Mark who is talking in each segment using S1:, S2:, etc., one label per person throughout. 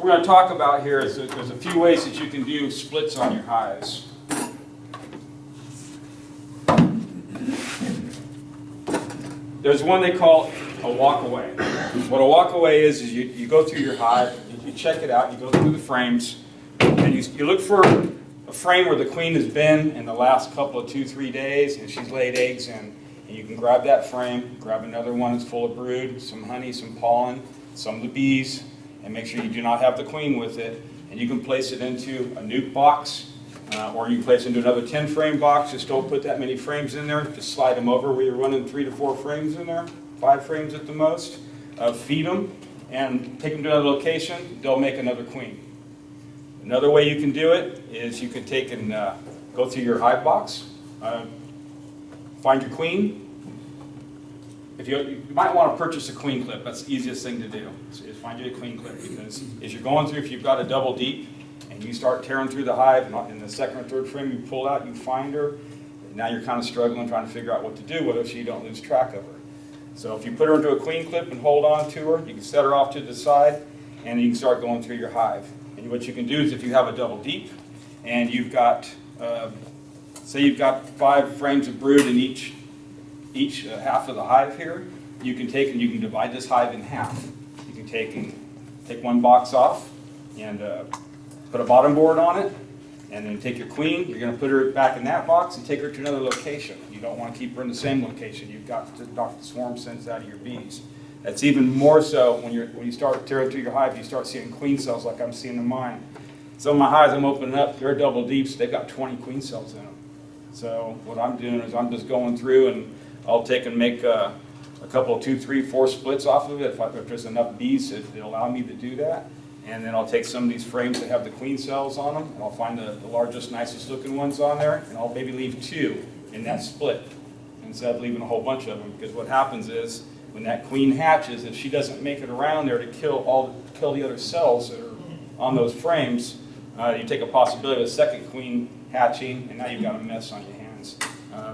S1: we're going to talk about here is that there's a few ways that you can do splits on your hives. There's one they call a walk-away. What a walk-away is you go through your hive, you check it out, you go through the frames, and you look for a frame where the queen has been in the last couple of 2-3 days, and she's laid eggs in. And you can grab that frame, grab another one that's full of brood, some honey, some pollen, some of the bees, and make sure you do not have the queen with it. And you can place it into a nuke box, or you can place it into another 10-frame box. Just don't put that many frames in there. Just slide them over where you're running 3 to 4 frames in there, 5 frames at the most. Feed them and take them to another location. They'll make another queen. Another way you can do it is you can take and go through your hive box, find your queen. If you might want to purchase a queen clip. That's the easiest thing to do, is find you a queen clip, because as you're going through, if you've got a double deep and you start tearing through the hive, and in the second or third frame you pull out, you find her, now you're kind of struggling trying to figure out what to do with her so you don't lose track of her. So if you put her into a queen clip and hold on to her, you can set her off to the side and you can start going through your hive. And what you can do is, if you have a double deep and you've got, say you've got 5 frames of brood in each half of the hive here, you can take and you can divide this hive in half. You can take one box off and put a bottom board on it, and then take your queen. You're going to put her back in that box and take her to another location. You don't want to keep her in the same location. You've got to knock the swarm sense out of your bees. That's even more so when you start tearing through your hive. You start seeing queen cells like I'm seeing in mine. Some of my hives I'm opening up, they're double deeps. They've got 20 queen cells in them. So what I'm doing is I'm just going through and I'll take and make a couple of 2, 3, 4 splits off of it if there's enough bees that allow me to do that. And then I'll take some of these frames that have the queen cells on them, and I'll find the largest, nicest looking ones on there, and I'll maybe leave 2 in that split instead of leaving a whole bunch of them. Because what happens is, when that queen hatches, if she doesn't make it around there to kill the other cells that are on those frames, you take a possibility of a second queen hatching, and now you've got a mess on your hands.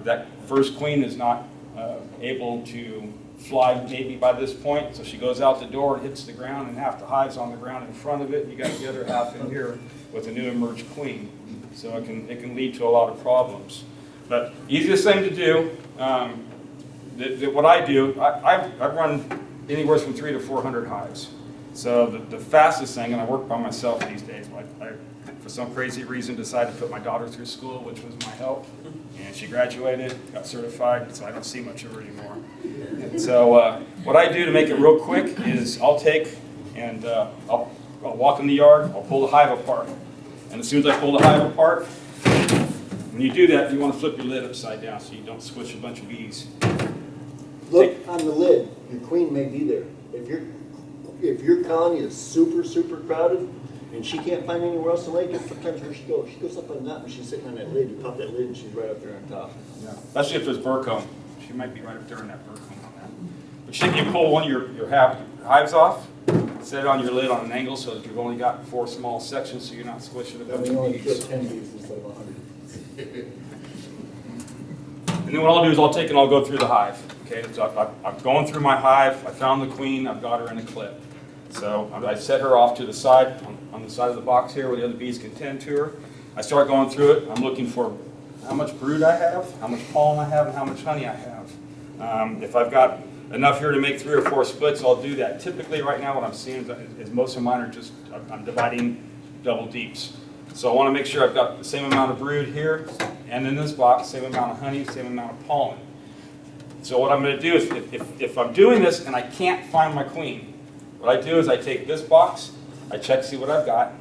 S1: That first queen is not able to fly maybe by this point, so she goes out the door and hits the ground, and half the hive's on the ground in front of it. You got the other half in here with a new emerged queen, so it can lead to a lot of problems. But easiest thing to do, what I do, I run anywhere from 300 to 400 hives. So the fastest thing, and I work by myself these days, but I for some crazy reason decided to put my daughter through school, which was my help, and she graduated, got certified, so I don't see much of her anymore. And so what I do to make it real quick is I'll take and I'll walk in the yard, I'll pull the hive apart, and as soon as I pull the hive apart, when you do that, you want to flip your lid upside down so you don't squish a bunch of bees.
S2: Look on the lid, your queen may be there. If your colony is super, super crowded and she can't find anywhere else to lay, guess sometimes where she goes? She goes up on that and she's sitting on that lid. You pop that lid and she's right up there on top.
S1: Yeah. Especially if there's burr comb. She might be right up there in that burr comb on that. But you can pull one of your hives off, set it on your lid on an angle so that you've only got 4 small sections so you're not squishing a bunch of bees.
S2: 10 bees instead of 100.
S1: And then what I'll do is I'll take and I'll go through the hive. Okay, so I'm going through my hive, I found the queen, I've got her in a clip. So I set her off to the side, on the side of the box here where the other bees can tend to her. I start going through it, I'm looking for how much brood I have, how much pollen I have, and how much honey I have. If I've got enough here to make 3 or 4 splits, I'll do that. Typically right now what I'm seeing is most of mine are just, I'm dividing double deeps. So I want to make sure I've got the same amount of brood here and in this box, same amount of honey, same amount of pollen. So what I'm going to do is, if I'm doing this and I can't find my queen, what I do is I take this box, I check, see what I've got,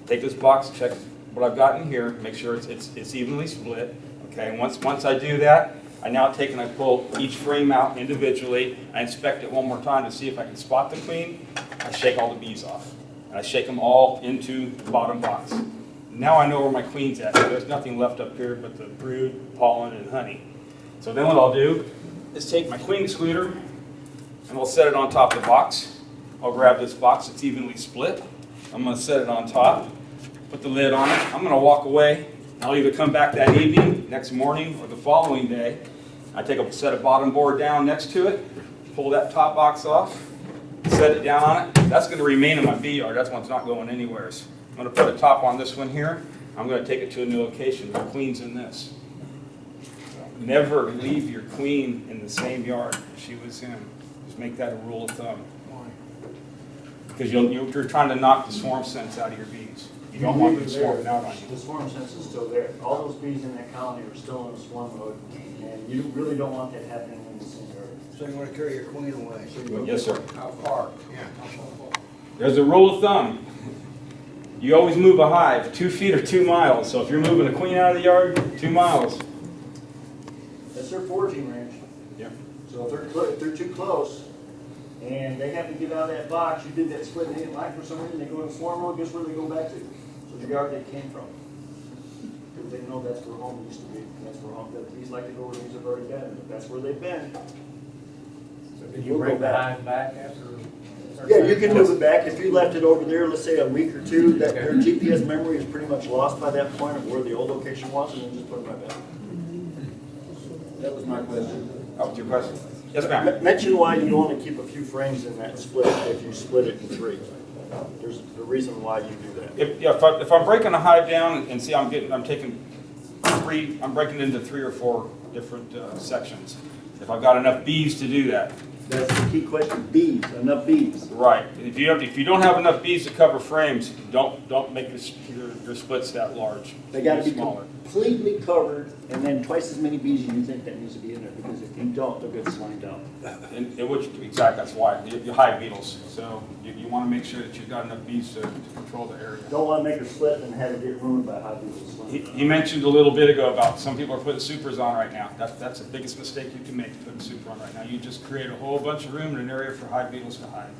S1: take this box, check what I've got in here, make sure it's evenly split. Okay, and once I do that, I now take and I pull each frame out individually, I inspect it one more time to see if I can spot the queen, I shake all the bees off. And I shake them all into the bottom box. Now I know where my queen's at. So there's nothing left up here but the brood, pollen, and honey. So then what I'll do is take my queen excluder and I'll set it on top of the box. I'll grab this box that's evenly split. I'm going to set it on top, put the lid on it. I'm going to walk away. I'll either come back that evening, next morning, or the following day. I take a set of bottom board down next to it, pull that top box off, set set it down on it, that's going to remain in my bee yard. That's one's not going anywhere. I'm going to put a top on this one here. I'm going to take it to a new location. The queen's in this. Never leave your queen in the same yard she was in. Just make that a rule of thumb. Because you're trying to knock the swarm sense out of your bees. You don't want them swarming out on you.
S2: The swarm sense is still there. All those bees in that colony are still in swarm mode, and you really don't want that happening in the same yard.
S3: So you want to carry your queen away?
S1: Yes, sir.
S3: How far? Yeah. How far?
S1: There's a rule of thumb. You always move a hive 2 feet or 2 miles. So if you're moving a queen out of the yard, 2 miles.
S2: That's their foraging range.
S1: Yeah.
S2: So if they're too close, and they have to get out of that box, you did that split and they didn't like for some reason, they go in swarm mode, guess where they go back to? So the yard they came from. Because they know that's where home used to be, and that's where home, the bees like to go where bees have already been, but that's where they've been.
S3: So did you bring the hive back after?
S2: Yeah, you can move it back. If you left it over there, let's say a week or two, that their GPS memory is pretty much lost by that point of where the old location was, and then just put it right back. That was my question.
S1: That was your question? Yes, ma'am.
S2: Mention why you want to keep a few frames in that split if you split it in 3. There's a reason why you do that.
S1: If I'm breaking a hive down and see I'm breaking it into 3 or 4 different sections. If I've got enough bees to do that.
S2: That's the key question. Bees, enough bees.
S1: Right. If you don't have enough bees to cover frames, don't make your splits that large.
S2: They got to be
S1: smaller.
S2: completely covered, and then twice as many bees as you think that needs to be in there. Because if you don't, they'll get slimed out.
S1: In which exactly that's why you hive beetles. So you want to make sure that you've got enough bees to control the area.
S2: Don't want to make a split and have it get ruined by hive beetles.
S1: He mentioned a little bit ago about some people are putting supers on right now. That's the biggest mistake you can make, putting super on right now. You just create a whole bunch of room in an area for hive beetles to hide.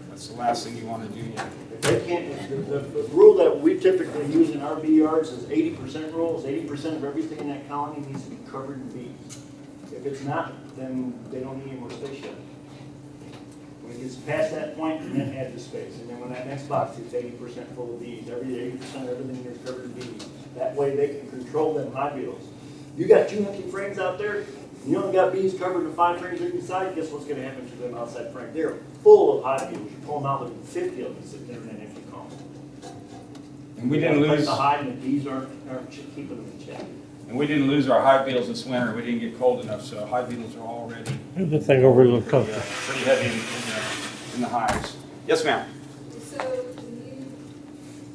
S1: That's the last thing you want to do yet.
S2: They can't, the rule that we typically use in our bee yards is 80% rule. 80% of everything in that colony needs to be covered in bees. If it's not, then they don't need any more space yet. When it gets past that point, then add the space. And then when that next box is 80% full of bees, 80% of everything is covered in bees. That way they can control them hive beetles. You got 2 empty frames out there, you only got bees covered in 5 frames inside, guess what's going to happen to them outside frame? They're full of hive beetles. You pull them out, with 50 of them sitting there in that empty colony.
S1: And we didn't lose
S2: the hive, and the bees aren't keeping them in check.
S1: And we didn't lose our hive beetles this winter. We didn't get cold enough, so hive beetles are already
S4: Move the thing over a little closer.
S1: pretty heavy in the hives. Yes, ma'am.
S5: So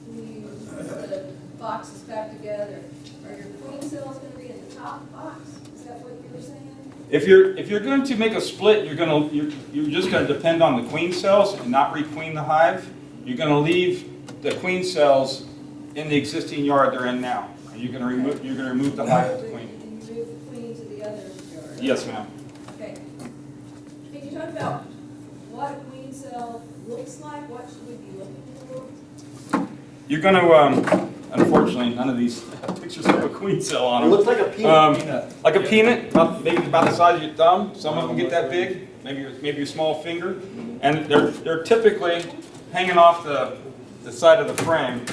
S5: when you put the boxes back together, are your queen cells going to be in the top box? Is that what you were saying?
S1: If you're going to make a split, you're just going to depend on the queen cells and not requeen the hive. You're going to leave the queen cells in the existing yard they're in now. You're going to remove the hive of the queen.
S5: And you move the queen to the other yard?
S1: Yes, ma'am.
S5: Okay. Can you talk about what a queen cell looks like? What should we be looking for?
S1: You're going to, unfortunately, none of these pictures have a queen cell on
S2: It
S1: them.
S2: looks like a peanut.
S1: Like a peanut, maybe about the size of your thumb. Some of them get that big, maybe your small finger. And they're typically hanging off the side of the frame.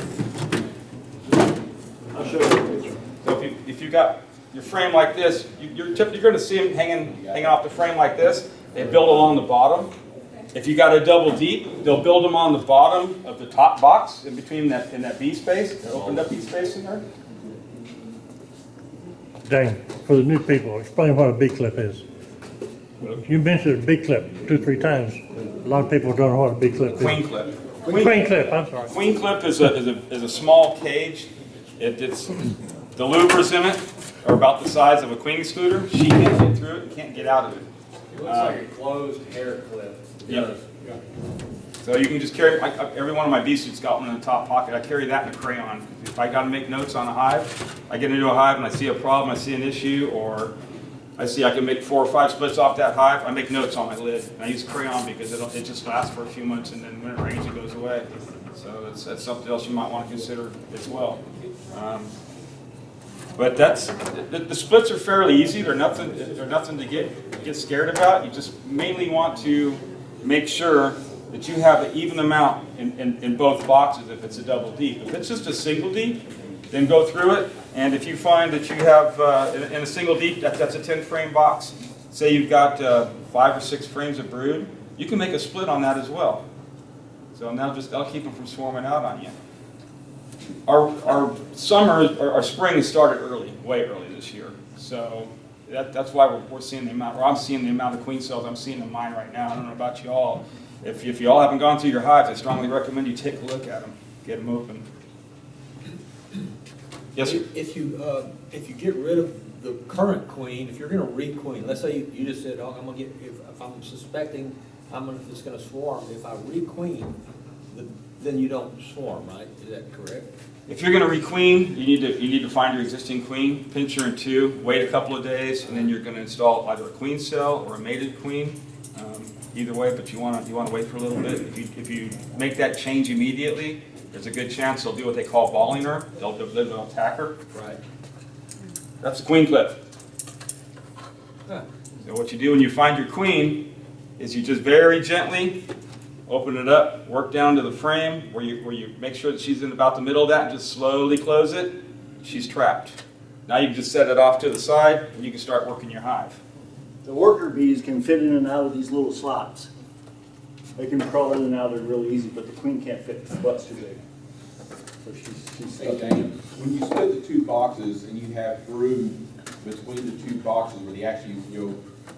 S2: I'll show you a picture.
S1: So if you got your frame like this, you're going to see them hanging off the frame like this. They build along the bottom. If you got a double deep, they'll build them on the bottom of the top box in between in that bee space, that opened up bee space in there.
S4: Dane, for the new people, explain what a bee clip is. You mentioned a bee clip 2 or 3 times. A lot of people don't know what a bee clip is.
S1: Queen clip.
S4: Queen clip, I'm sorry.
S1: Queen clip is a small cage. It's the louvers in it are about the size of a queen excluder. She can't get through it and can't get out of it.
S3: It looks like a closed hair clip.
S1: Yeah. So you can just carry, every one of my bee suits got one in the top pocket. I carry that in a crayon. If I got to make notes on a hive, I get into a hive and I see a problem, I see an issue, or I see I can make 4 or 5 splits off that hive, I make notes on my lid. And I use crayon because it just lasts for a few months and then when it rains it goes away. So that's something else you might want to consider as well. But the splits are fairly easy. They're nothing to get scared about. You just mainly want to make sure that you have an even amount in both boxes if it's a double deep. If it's just a single deep, then go through it. And if you find that you have, in a single deep, that's a 10 frame box. Say you've got 5 or 6 frames of brood, you can make a split on that as well. So that'll keep them from swarming out on you. Our summer, our spring started early, way early this year. So that's why we're seeing the amount, or I'm seeing the amount of queen cells I'm seeing in mine right now. I don't know about you all. If you all haven't gone through your hives, I strongly recommend you take a look at them, get them open. Yes, sir?
S6: If you get rid of the current queen, if you're gonna re-queen, let's say you just said, oh, I'm gonna get, if I'm suspecting it's gonna swarm, if I re-queen, then you don't swarm, right? Is that correct?
S1: If you're going to requeen, you need to find your existing queen, pinch her in two, wait a couple of days, and then you're going to install either a queen cell or a mated queen. Either way, but you want to wait for a little bit. If you make that change immediately, there's a good chance they'll do what they call balling her. They'll attack her.
S6: Right.
S1: That's the queen clip.
S6: Huh.
S1: So what you do when you find your queen is you just very gently open it up, work down to the frame where you make sure that she's in about the middle of that, and just slowly close it. She's trapped. Now you can just set it off to the side, and you can start working your hive.
S2: The worker bees can fit in and out of these little slots. They can crawl in and out of it really easy, but the queen can't fit. The butt's too big. So she's
S7: Hey,
S2: stuck.
S7: Dane, when you split the two boxes and you have brood between the two boxes where you actually,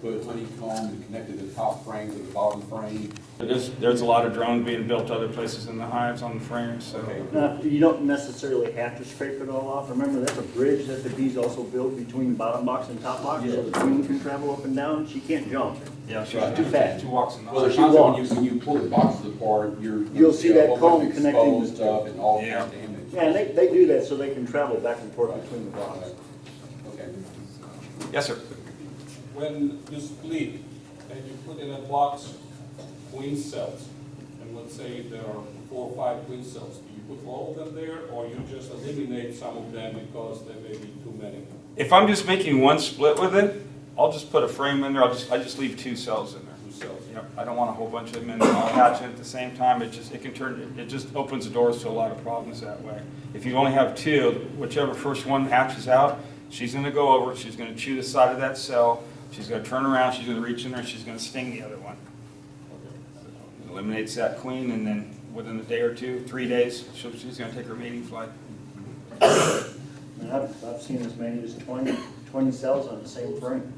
S7: put honeycomb and connect to the top frame to the bottom frame.
S1: There's a lot of drones being built other places in the hives on the frames. So.
S7: Okay.
S2: Now, you don't necessarily have to scrape it all off. Remember, that's a bridge that the bees also build between bottom box and top box, so the queen can travel up and down. She can't jump.
S1: Yeah,
S2: She's too fast.
S1: Two walks in the
S7: Well,
S1: hive.
S7: the concept when you pull the boxes apart,
S2: You'll see that comb
S7: connecting
S2: connecting the
S7: stuff and all
S1: Yeah.
S7: that damage.
S2: Yeah, and they do that so they can travel back and forth between the boxes.
S7: Okay.
S1: Yes, sir.
S8: When you split and you put in a box queen cells, and let's say there are 4 or 5 queen cells, do you put all of them there, or you just eliminate some of them because there may be too many?
S1: If I'm just making one split with it, I'll just put a frame in there. I just leave 2 cells in there.
S8: 2 cells.
S1: You know, I don't want a whole bunch of them in there all hatching at the same time. It just opens the doors to a lot of problems that way. If you only have 2, whichever first one hatches out, she's going to go over. She's going to chew the side of that cell. She's going to turn around. She's going to reach in there. She's going to sting the other one. Eliminates that queen, and then within a day or 2, 3 days, she's going to take her mating flight.
S2: And I've seen as many as 20 cells on the same frame.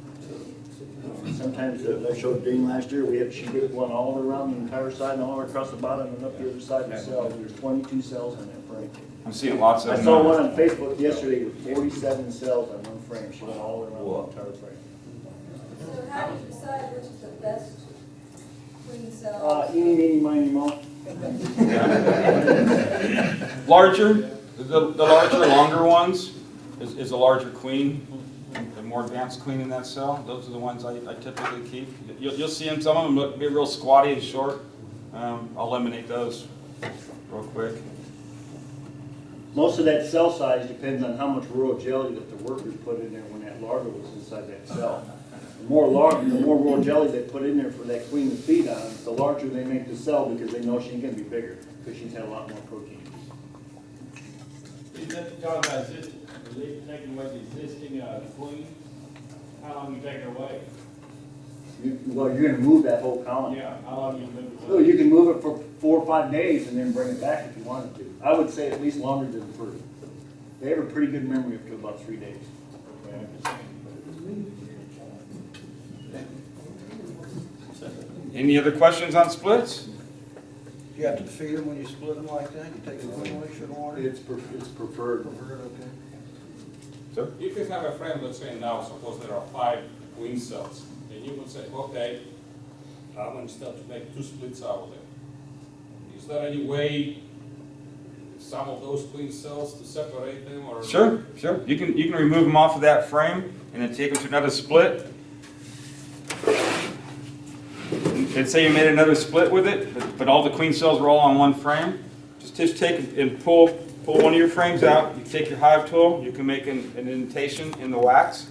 S2: Sometimes, I showed Dane last year, she ripped one all around the entire side and all the way across the bottom and up the other side of the cell. There's 22 cells on that frame.
S1: I'm seeing lots of
S2: I
S1: them.
S2: saw one on Facebook yesterday with 47 cells on one frame. She went all around the entire frame.
S5: So how do you decide which is the best queen cell?
S2: Eeny, meeny, miny, moe.
S1: Larger, the larger, longer ones is a larger queen, a more advanced queen in that cell. Those are the ones I typically keep. You'll see them, some of them look be real squatty and short. I'll eliminate those real quick.
S2: Most of that cell size depends on how much royal jelly that the workers put in there when that larva was inside that cell. The more royal jelly they put in there for that queen to feed on, the larger they make the cell because they know she's going to be bigger because she's had a lot more protein.
S3: You talking about taking away the existing queen? How long you take her away?
S2: Well, you're going to move that whole colony.
S3: Yeah, how long you move it
S2: So
S3: away?
S2: you can move it for 4 or 5 days and then bring it back if you wanted to. I would say at least longer than 3. They have a pretty good memory up to about 3 days.
S1: Any other questions on splits?
S9: You have to feed them when you split them like that? You take the queen away from the water?
S2: It's preferred.
S9: Preferred, okay.
S1: Sir?
S8: If you have a frame, let's say now, suppose there are 5 queen cells, and you would say, okay, I'm going to start to make 2 splits out of them. Is there any way some of those queen cells to separate them, or?
S1: Sure. You can remove them off of that frame and then take them to another split. And say you made another split with it, but all the queen cells were all on one frame. Just take and pull one of your frames out. You take your hive tool. You can make an indentation in the wax,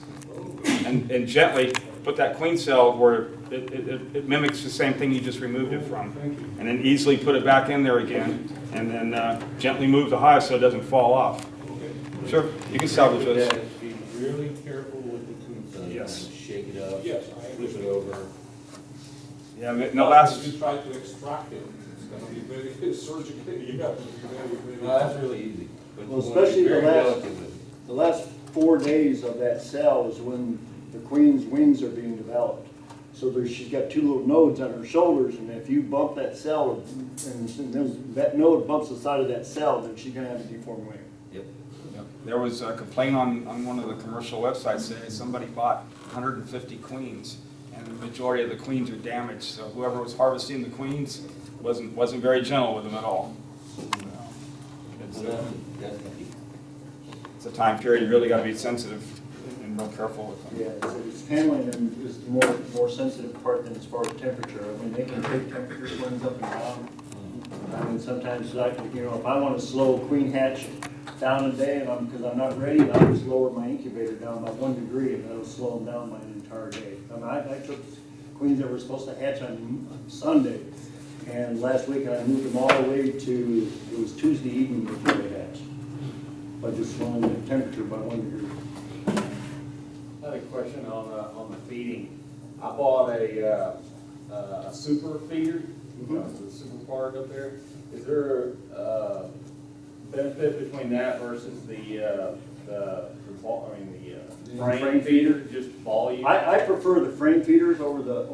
S1: and gently put that queen cell where it mimics the same thing you just removed it from, and then easily put it back in there again, and then gently move the hive so it doesn't fall off. Sure, you can salvage those.
S6: Be really careful with the queen cells.
S1: Yes.
S6: Shake it up.
S8: Yes, I
S6: Flip it
S8: understand.
S6: over.
S1: Yeah, in the
S8: But
S1: last,
S8: if you try to extract it, it's gonna be very surgical, you have to be very.
S7: No, that's really easy. But
S2: Well,
S7: you wanna be
S2: especially the
S7: very
S2: last-
S7: delicate with it.
S2: The last 4 days of that cell is when the queen's wings are being developed. So she's got 2 little nodes on her shoulders, and if you bump that cell, and that node bumps the side of that cell, then she's gonna have a deformed wing.
S7: Yep.
S1: there was a complaint on one of the commercial websites saying somebody bought 150 queens, and the majority of the queens are damaged, so whoever was harvesting the queens wasn't very gentle with them at all. It's a-
S7: That's the key.
S1: It's a time period, you really gotta be sensitive and real careful with them.
S2: Yeah, it's handling them is the more sensitive part than as far as temperature. I mean, they can take temperature swings up and down. I mean, sometimes, like, you know, if I want to slow a queen hatch down a day, and because I'm not ready, I'll just lower my incubator down by 1 degree, and that'll slow them down by an entire day. I mean, I took queens that were supposed to hatch on Sunday, and last week I moved them all the way to, it was Tuesday evening before they hatched, by just slowing the temperature by 1 degree.
S10: Another question on the feeding. I bought a super feeder, the super part up there. Is there a benefit between that versus the frame feeder, just volume?
S2: I prefer the frame feeders over the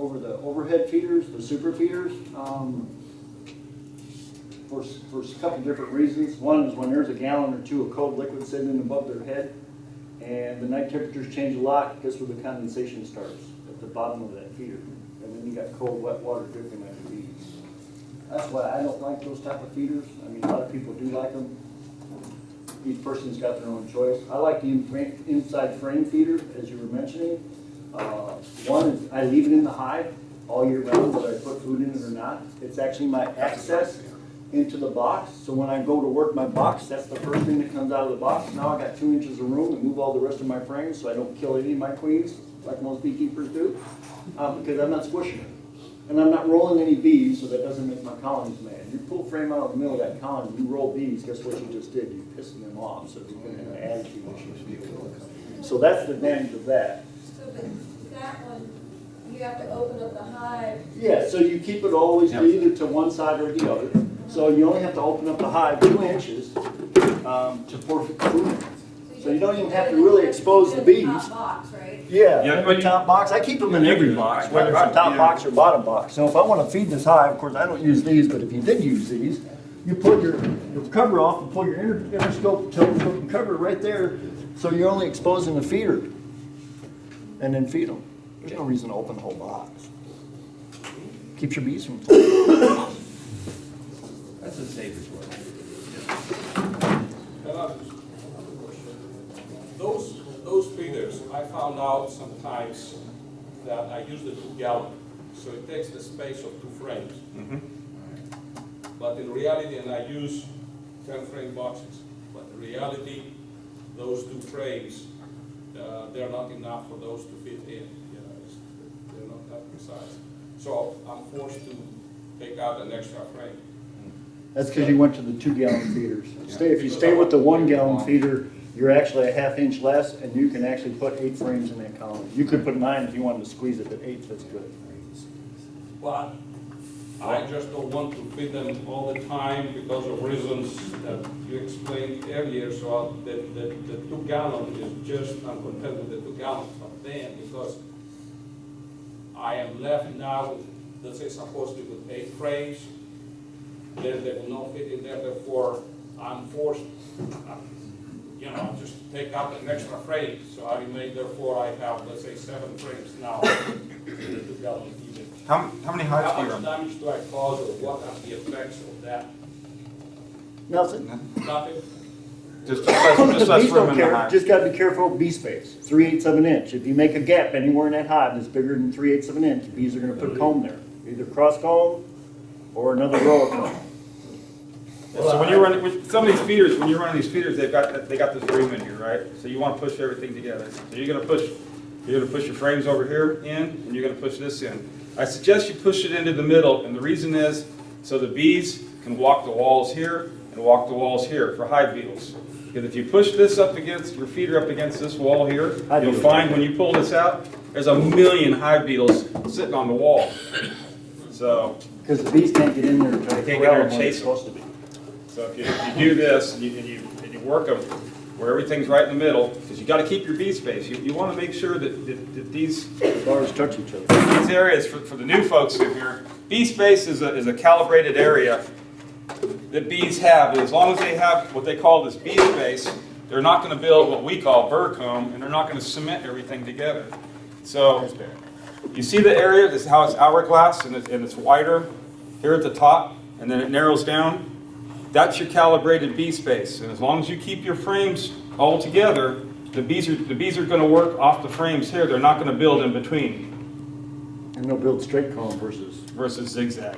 S2: overhead feeders, the super feeders, for a couple different reasons. One is when there's a gallon or 2 of cold liquid sitting above their head, and the night temperatures change a lot, guess where the condensation starts? At the bottom of that feeder. And then you got cold, wet water dripping on your bees. That's why I don't like those type of feeders. I mean, a lot of people do like them. Each person's got their own choice. I like the inside frame feeder, as you were mentioning. One is I leave it in the hive all year round, whether I put food in it or not. It's actually my access into the box. So when I go to work my box, that's the first thing that comes out of the box. Now I got 2 inches of room to move all the rest of my frames so I don't kill any of my queens, like most beekeepers do, because I'm not squishing it. And I'm not rolling any bees, so that doesn't make my colonies mad. You pull frame out of the middle of that colony, you roll bees, guess what you just did? You're pissing them off, so you're going to have an attitude issue. So that's the advantage of that.
S5: So, but that one, you have to open up the hive.
S2: Yeah, so you keep it always either to one side or the other. So you only have to open up the hive 2 inches to pour food. So you don't even have to really expose the bees.
S5: Top box, right?
S2: Yeah,
S1: Yeah,
S2: in
S1: but
S2: the top box. I keep them in every box, whether it's a top box or bottom box. So if I want to feed this hive, of course, I don't use these, but if you did use these, you pull your cover off and pull your interscope telescope and cover it right there, so you're only exposing the feeder, and then feed them. There's no reason to open the whole box. Keeps your bees from.
S7: That's the safest way.
S8: Those feeders, I found out sometimes that I use the 2 gallon, so it takes the space of 2 frames. But in reality, and I use 10 frame boxes, but in reality, those 2 frames, they're not enough for those to fit in. They're not that precise. So I'm forced to take out an extra frame.
S2: That's because you went to the 2 gallon feeders. If you stay with the 1 gallon feeder, you're actually a ½ inch less, and you can actually put 8 frames in that colony. You could put 9 if you wanted to squeeze it, but 8 fits good.
S8: But I just don't want to feed them all the time because of reasons that you explained earlier. So the 2 gallon is just, I'm content with the 2 gallons. But then, because I am left now with, let's say, supposedly with 8 frames, then they will not fit in there. Therefore, I'm forced, just take out an extra frame. So I remain, therefore, I have, let's say, 7 frames now in the 2 gallon feeder.
S1: How many hives do
S8: How
S1: you
S8: much
S1: run?
S8: damage do I cause, or what are the effects of that?
S2: Nothing.
S8: Nothing?
S1: Just
S2: The
S1: less
S2: bees
S1: room
S2: don't
S1: in the
S2: care,
S1: hive.
S2: just gotta be careful of bee space, 3/8 of an inch. If you make a gap anywhere in that hive that's bigger than 3/8 of an inch, bees are gonna put comb there. Either cross comb or another row of comb.
S1: So when you run, with some of these feeders, when you're running these feeders, they got this room in here, right? So you want to push everything together. So you're gonna push your frames over here in, and you're gonna push this in. I suggest you push it into the middle, and the reason is so the bees can walk the walls here and walk the walls here for hive beetles. Because if you push this up against your feeder up against this wall here, you'll find when you pull this out, there's a million hive beetles sitting on the wall. So,
S2: Because the bees can't get in there and try to
S1: They can't get in there
S2: corral
S1: and
S2: them where they're
S1: chase them.
S2: supposed to be.
S1: so if you do this, and you work them where everything's right in the middle, because you got to keep your bee space. You want to make sure that these
S2: Flowers touch each other.
S1: these areas, for the new folks in here, bee space is a calibrated area that bees have. As long as they have what they call this bee space, they're not going to build what we call burr comb, and they're not going to cement everything together. So you see the area, this is how it's hourglass, and it's wider here at the top, and then it narrows down. That's your calibrated bee space. And as long as you keep your frames all together, the bees are going to work off the frames here. They're not going to build in between.
S2: And they'll build straight comb versus
S1: Zigzag.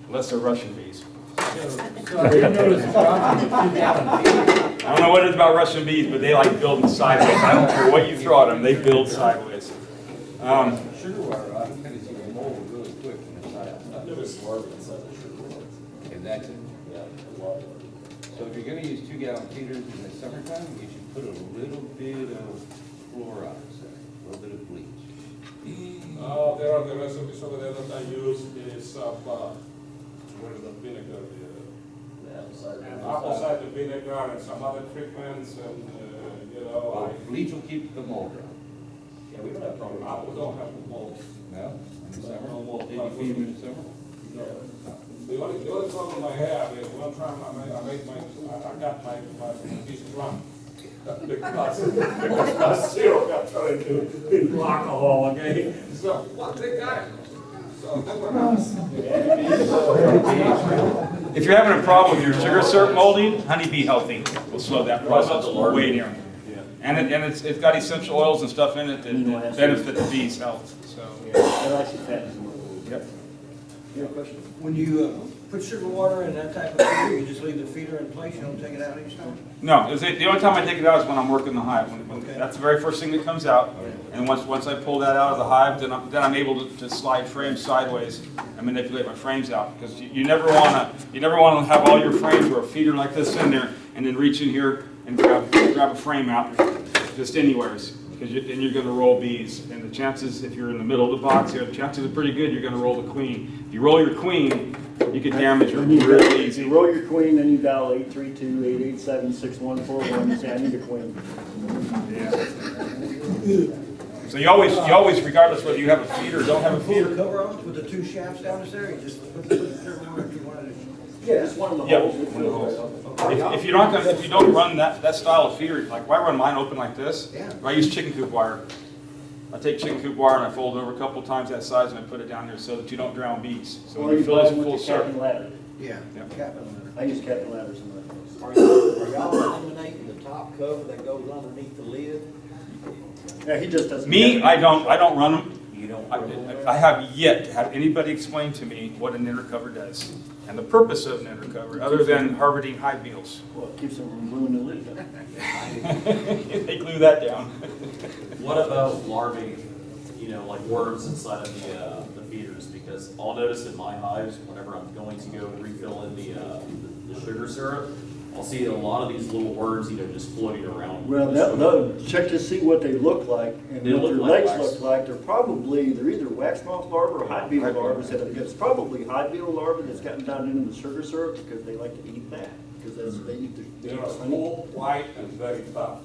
S1: Unless they're Russian bees.
S3: So I didn't notice a drop in the 2 gallon feeder.
S1: I don't know what it is about Russian bees, but they like building sideways. I don't care what you throw at them, they build sideways.
S7: Sugar water, I can kind of see the mold really quick inside.
S10: I've noticed larvae inside the sugar water.
S7: And that's it.
S10: Yeah, a lot of larvae.
S7: So if you're gonna use 2 gallon feeders in the summertime, you should put a little bit of fluoride, a little bit of bleach.
S8: There are the recipes over there that I use is what is the vinegar?
S10: The apple cider.
S8: And apple cider vinegar and some other treatments and, you know,
S7: Bleach will keep the mold out.
S10: Yeah, we don't have problems.
S8: we don't have mold.
S7: No? In the summer?
S8: No mold.
S7: Did you feed them in the summer?
S8: The only problem I have is one time I got my bees drunk. Because my syrup got turned into alcohol, okay? So, what they got? So, they were nice.
S1: If you're having a problem with your sugar syrup molding, honeybee healthy will slow that process way down. And it's got essential oils and stuff in it that benefit the bees' health. So,
S2: That actually fattens them up.
S1: yep.
S2: You have a question?
S9: When you put sugar water in that type of feeder, you just leave the feeder in place, you don't take it out each time?
S1: No, the only time I take it out is when I'm working the hive. That's the very first thing that comes out. And once I pull that out of the hive, then I'm able to slide frames sideways and manipulate my frames out. Because you never want to have all your frames or a feeder like this in there and then reach in here and grab a frame out just anywheres. Because then you're going to roll bees. And the chances, if you're in the middle of the box here, the chances are pretty good you're going to roll the queen. If you roll your queen, you can damage her really
S2: If
S1: easy.
S2: you roll your queen, then you dial 832-887-6141 and say, I need a queen.
S1: So you always, regardless whether you have a feeder or don't have a
S9: Pull the
S1: feeder.
S9: cover off with the 2 shafts down there, you just put the sugar water if you wanted to.
S2: Yeah, just one of the
S1: Yep.
S2: holes. It fills right up.
S1: If you don't run that style of feeder, like why run mine open like this?
S9: Yeah.
S1: I use chicken coop wire. I take chicken coop wire and I fold it over a couple times that size and I put it down there so that you don't drown bees. So
S2: Or
S1: when you
S2: you
S1: fill
S2: buy
S1: this
S2: them
S1: full
S2: with your cap and
S1: circle.
S2: ladder.
S9: Yeah,
S1: Yep.
S9: cap it on
S2: I use cap and ladders in my house.
S11: Are y'all eliminating the top cover that goes underneath the lid?
S2: Yeah, he just doesn't.
S1: Me, I don't run them.
S11: You don't.
S1: I have yet to have anybody explain to me what an inner cover does and the purpose of an inner cover, other than harvesting hive beetles.
S2: Well, it keeps them from gluing the lid down.
S1: They glue that down.
S12: What about larvae, like worms inside of the feeders? Because I'll notice in my hives, whenever I'm going to go refill in the sugar syrup, I'll see a lot of these little worms, just floating around.
S2: Well, they'll check to see what they look like, and
S12: They
S2: what
S12: look
S2: their
S12: like
S2: legs
S12: wax.
S2: look like. They're either wax moth larvae or hive beetle larvae. It's probably hive beetle larvae that's gotten down into the sugar syrup because they like to eat that. Because they eat
S8: They
S2: the
S8: are small, white, and very tough.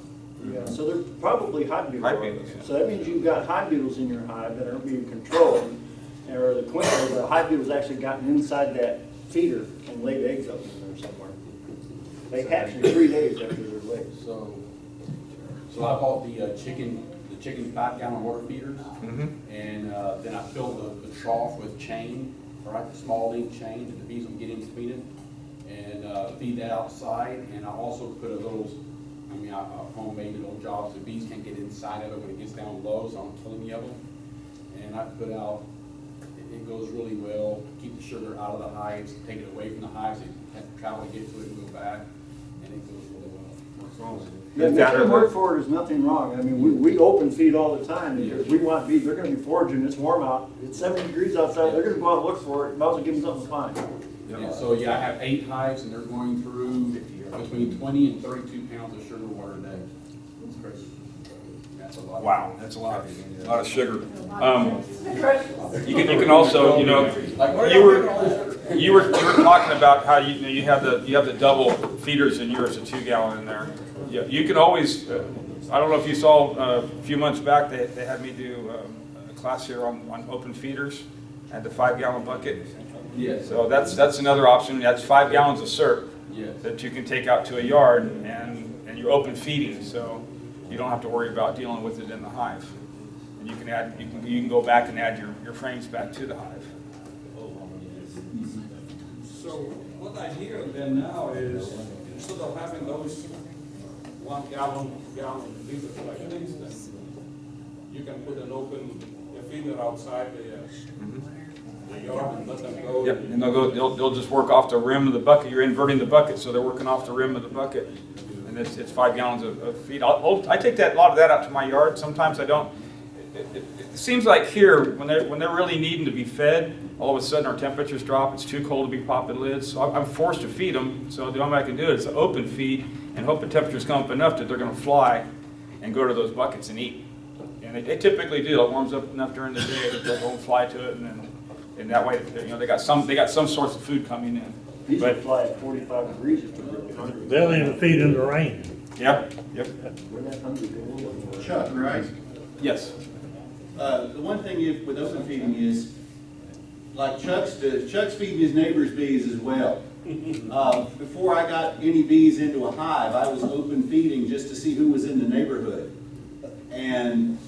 S2: Yeah, so they're probably hive beetle
S1: Hive
S2: larvae.
S1: beetles, yeah.
S2: So that means you've got hive beetles in your hive that aren't being controlled, or the hive beetle's actually gotten inside that feeder and laid eggs up in there somewhere. They hatch in 3 days after they're laid.
S7: So I bought the chicken 5-gallon water feeders, and then I filled the trough with chain, right, the small link chain that the bees will get in between it, and feed that outside. And I also put I homemade little jobs. The bees can't get inside of it when it gets down low, so I'm killing any of them. And I put out, it goes really well, keep the sugar out of the hives, take it away from the hives, they have to travel to get to it and go back, and it goes really well.
S2: Yeah, making them work for it is nothing wrong. I mean, we open feed all the time because we want bees. They're gonna be foraging, it's warm out, it's 70 degrees outside, they're gonna go out and look for it, might as well give them something to find.
S7: Yeah, so I have 8 hives, and they're going through between 20 and 32 pounds of sugar water a day. It's crazy. Yeah.
S1: Wow, that's a lot of sugar. You can also, you know, you were talking about how you have the double feeders in yours, a 2-gallon in there. Yeah, you can always. I don't know if you saw a few months back they had me do a class here on open feeders and the 5-gallon bucket.
S7: Yes.
S1: So that's another option. That's 5 gallons of syrup
S7: Yes.
S1: that you can take out to a yard and you're open feeding, so you don't have to worry about dealing with it in the hive. And you can go back and add your frames back to the hive.
S8: So what I hear then now is, instead of having those 1 gallon feeders like this, then you can put an open feeder outside the yard and let them go.
S1: Yep, and they'll just work off the rim of the bucket. You're inverting the bucket, so they're working off the rim of the bucket. And it's 5 gallons of feed. I take a lot of that out to my yard. Sometimes I don't. It seems like here, when they're really needing to be fed, all of a sudden our temperatures drop. It's too cold to be popping lids, so I'm forced to feed them. So the only way I can do it is to open feed and hope the temperatures come up enough that they're going to fly and go to those buckets and eat. And they typically do. It warms up enough during the day that they'll go and fly to it, and that way, you know, they got some source of food coming in.
S2: These would fly at 45 degrees if they're really hungry.
S4: They'll even feed in the rain.
S1: Yep.
S2: We're not hungry.
S13: Chuck, right?
S1: Yes.
S13: The one thing with open feeding is, like Chuck's feeding his neighbor's bees as well. Before I got any bees into a hive, I was open feeding just to see who was in the neighborhood. And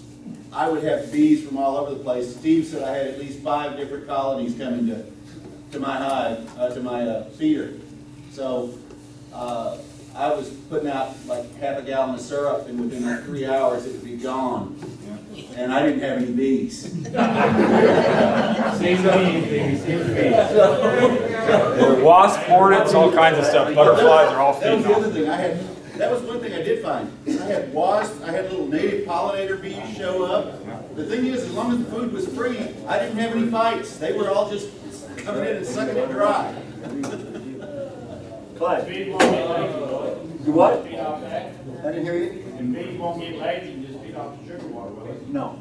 S13: I would have bees from all over the place. Steve said I had at least 5 different colonies coming to my hive, to my feeder. So I was putting out like half a gallon of syrup, and within like 3 hours it would be gone. And I didn't have any bees.
S1: Wasp, hornets, all kinds of stuff. Butterflies are all
S13: That was
S1: feeding
S13: the
S1: off.
S13: other thing. That was one thing I did find. I had wasps, I had little native pollinator bees show up. The thing is, as long as the food was free, I didn't have any fights. They were all just coming in and sucking it dry.
S2: Clyde,
S3: Bees won't get lazy, though.
S2: you what?
S3: Feed off that.
S2: I didn't hear you?
S3: And bees won't get lazy and just feed off the sugar water, will they?
S2: No.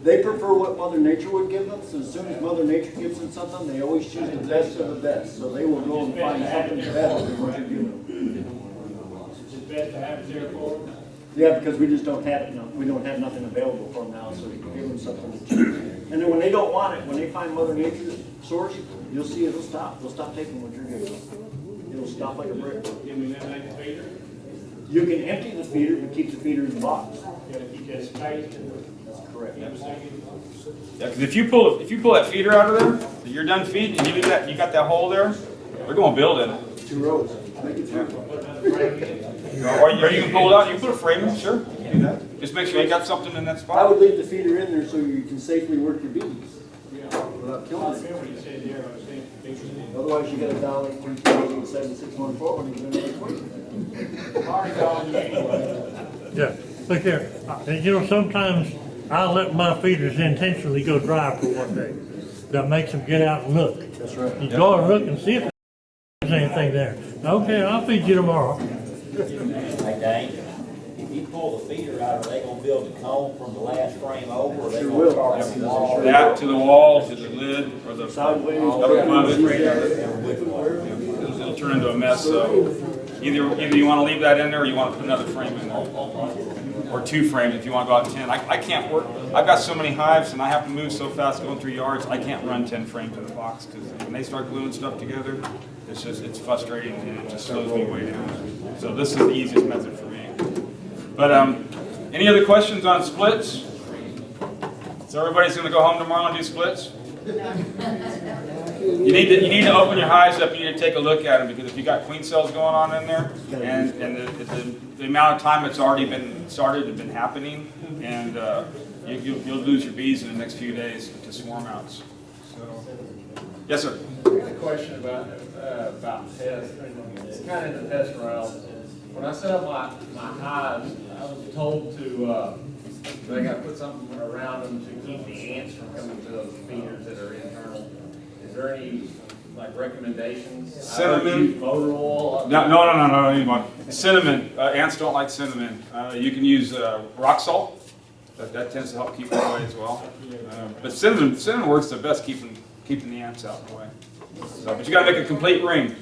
S2: They prefer what Mother Nature would give them, so as soon as Mother Nature gives them something, they always choose the best of the best. So they will go and find something better than what you're giving them.
S3: It's just best to have it there for them.
S2: Yeah, because we just don't have it, we don't have nothing available for them now, so we can give them something to choose. And then when they don't want it, when they find Mother Nature's source, you'll see it'll stop. They'll stop taking what you're giving them. It'll stop like a brick.
S3: Give me that nice feeder.
S2: You can empty the feeder, but keep the feeder in the box.
S3: Gotta keep that space.
S2: That's correct.
S3: Keep it sinking.
S1: Yeah, because if you pull that feeder out of there, you're done feeding, and you got that hole there, they're going to build in it.
S2: 2 rows. Make it 3.
S1: Or you can pull it out. You can put a frame in, sure. You can do that. Just make sure you got something in that
S2: I
S1: spot.
S2: would leave the feeder in there so you can safely work your bees without
S3: I
S2: killing them.
S3: remember what you said there, I was saying, fix it.
S2: Otherwise, you gotta dial 833-7614 when you're doing it.
S3: Already called you anyway.
S4: Yeah, look here, and you know, sometimes I'll let my feeders intentionally go dry for one day. That makes them get out and look.
S2: That's right.
S4: You go and look and see if there's anything there. Okay, I'll feed you tomorrow.
S11: Hey, Dane, if you pull the feeder out, are they gonna build a cone from the last frame over, or they
S2: Sure
S11: gonna
S2: will.
S11: start from the wall?
S1: That to the wall, to the lid, or the
S2: Sideways.
S1: above it. It'll turn into a mess. So either you want to leave that in there, or you want to put another frame in there, or 2 frames if you want to go out 10. I can't work. I've got so many hives, and I have to move so fast going through yards. I can't run 10 frames in the box because when they start gluing stuff together, it's frustrating and it just slows me way down. So this is the easiest method for me. But any other questions on splits? So everybody's going to go home tomorrow and do splits? You need to open your hives up. You need to take a look at them because if you got queen cells going on in there, and the amount of time it's already been started and been happening, and you'll lose your bees in the next few days to swarm outs. So, yes, sir.
S10: I got a question about pests. It's kind of in the pest realm. When I set up my hives, I was told to that I got to put something around them to keep the ants from coming to those feeders that are internal. Is there any like recommendations?
S1: Cinnamon.
S10: Motor oil.
S1: No. Cinnamon. Ants don't like cinnamon. You can use rock salt. That tends to help keep them away as well. But cinnamon works the best keeping the ants out of the way. So, but you got to make a complete ring.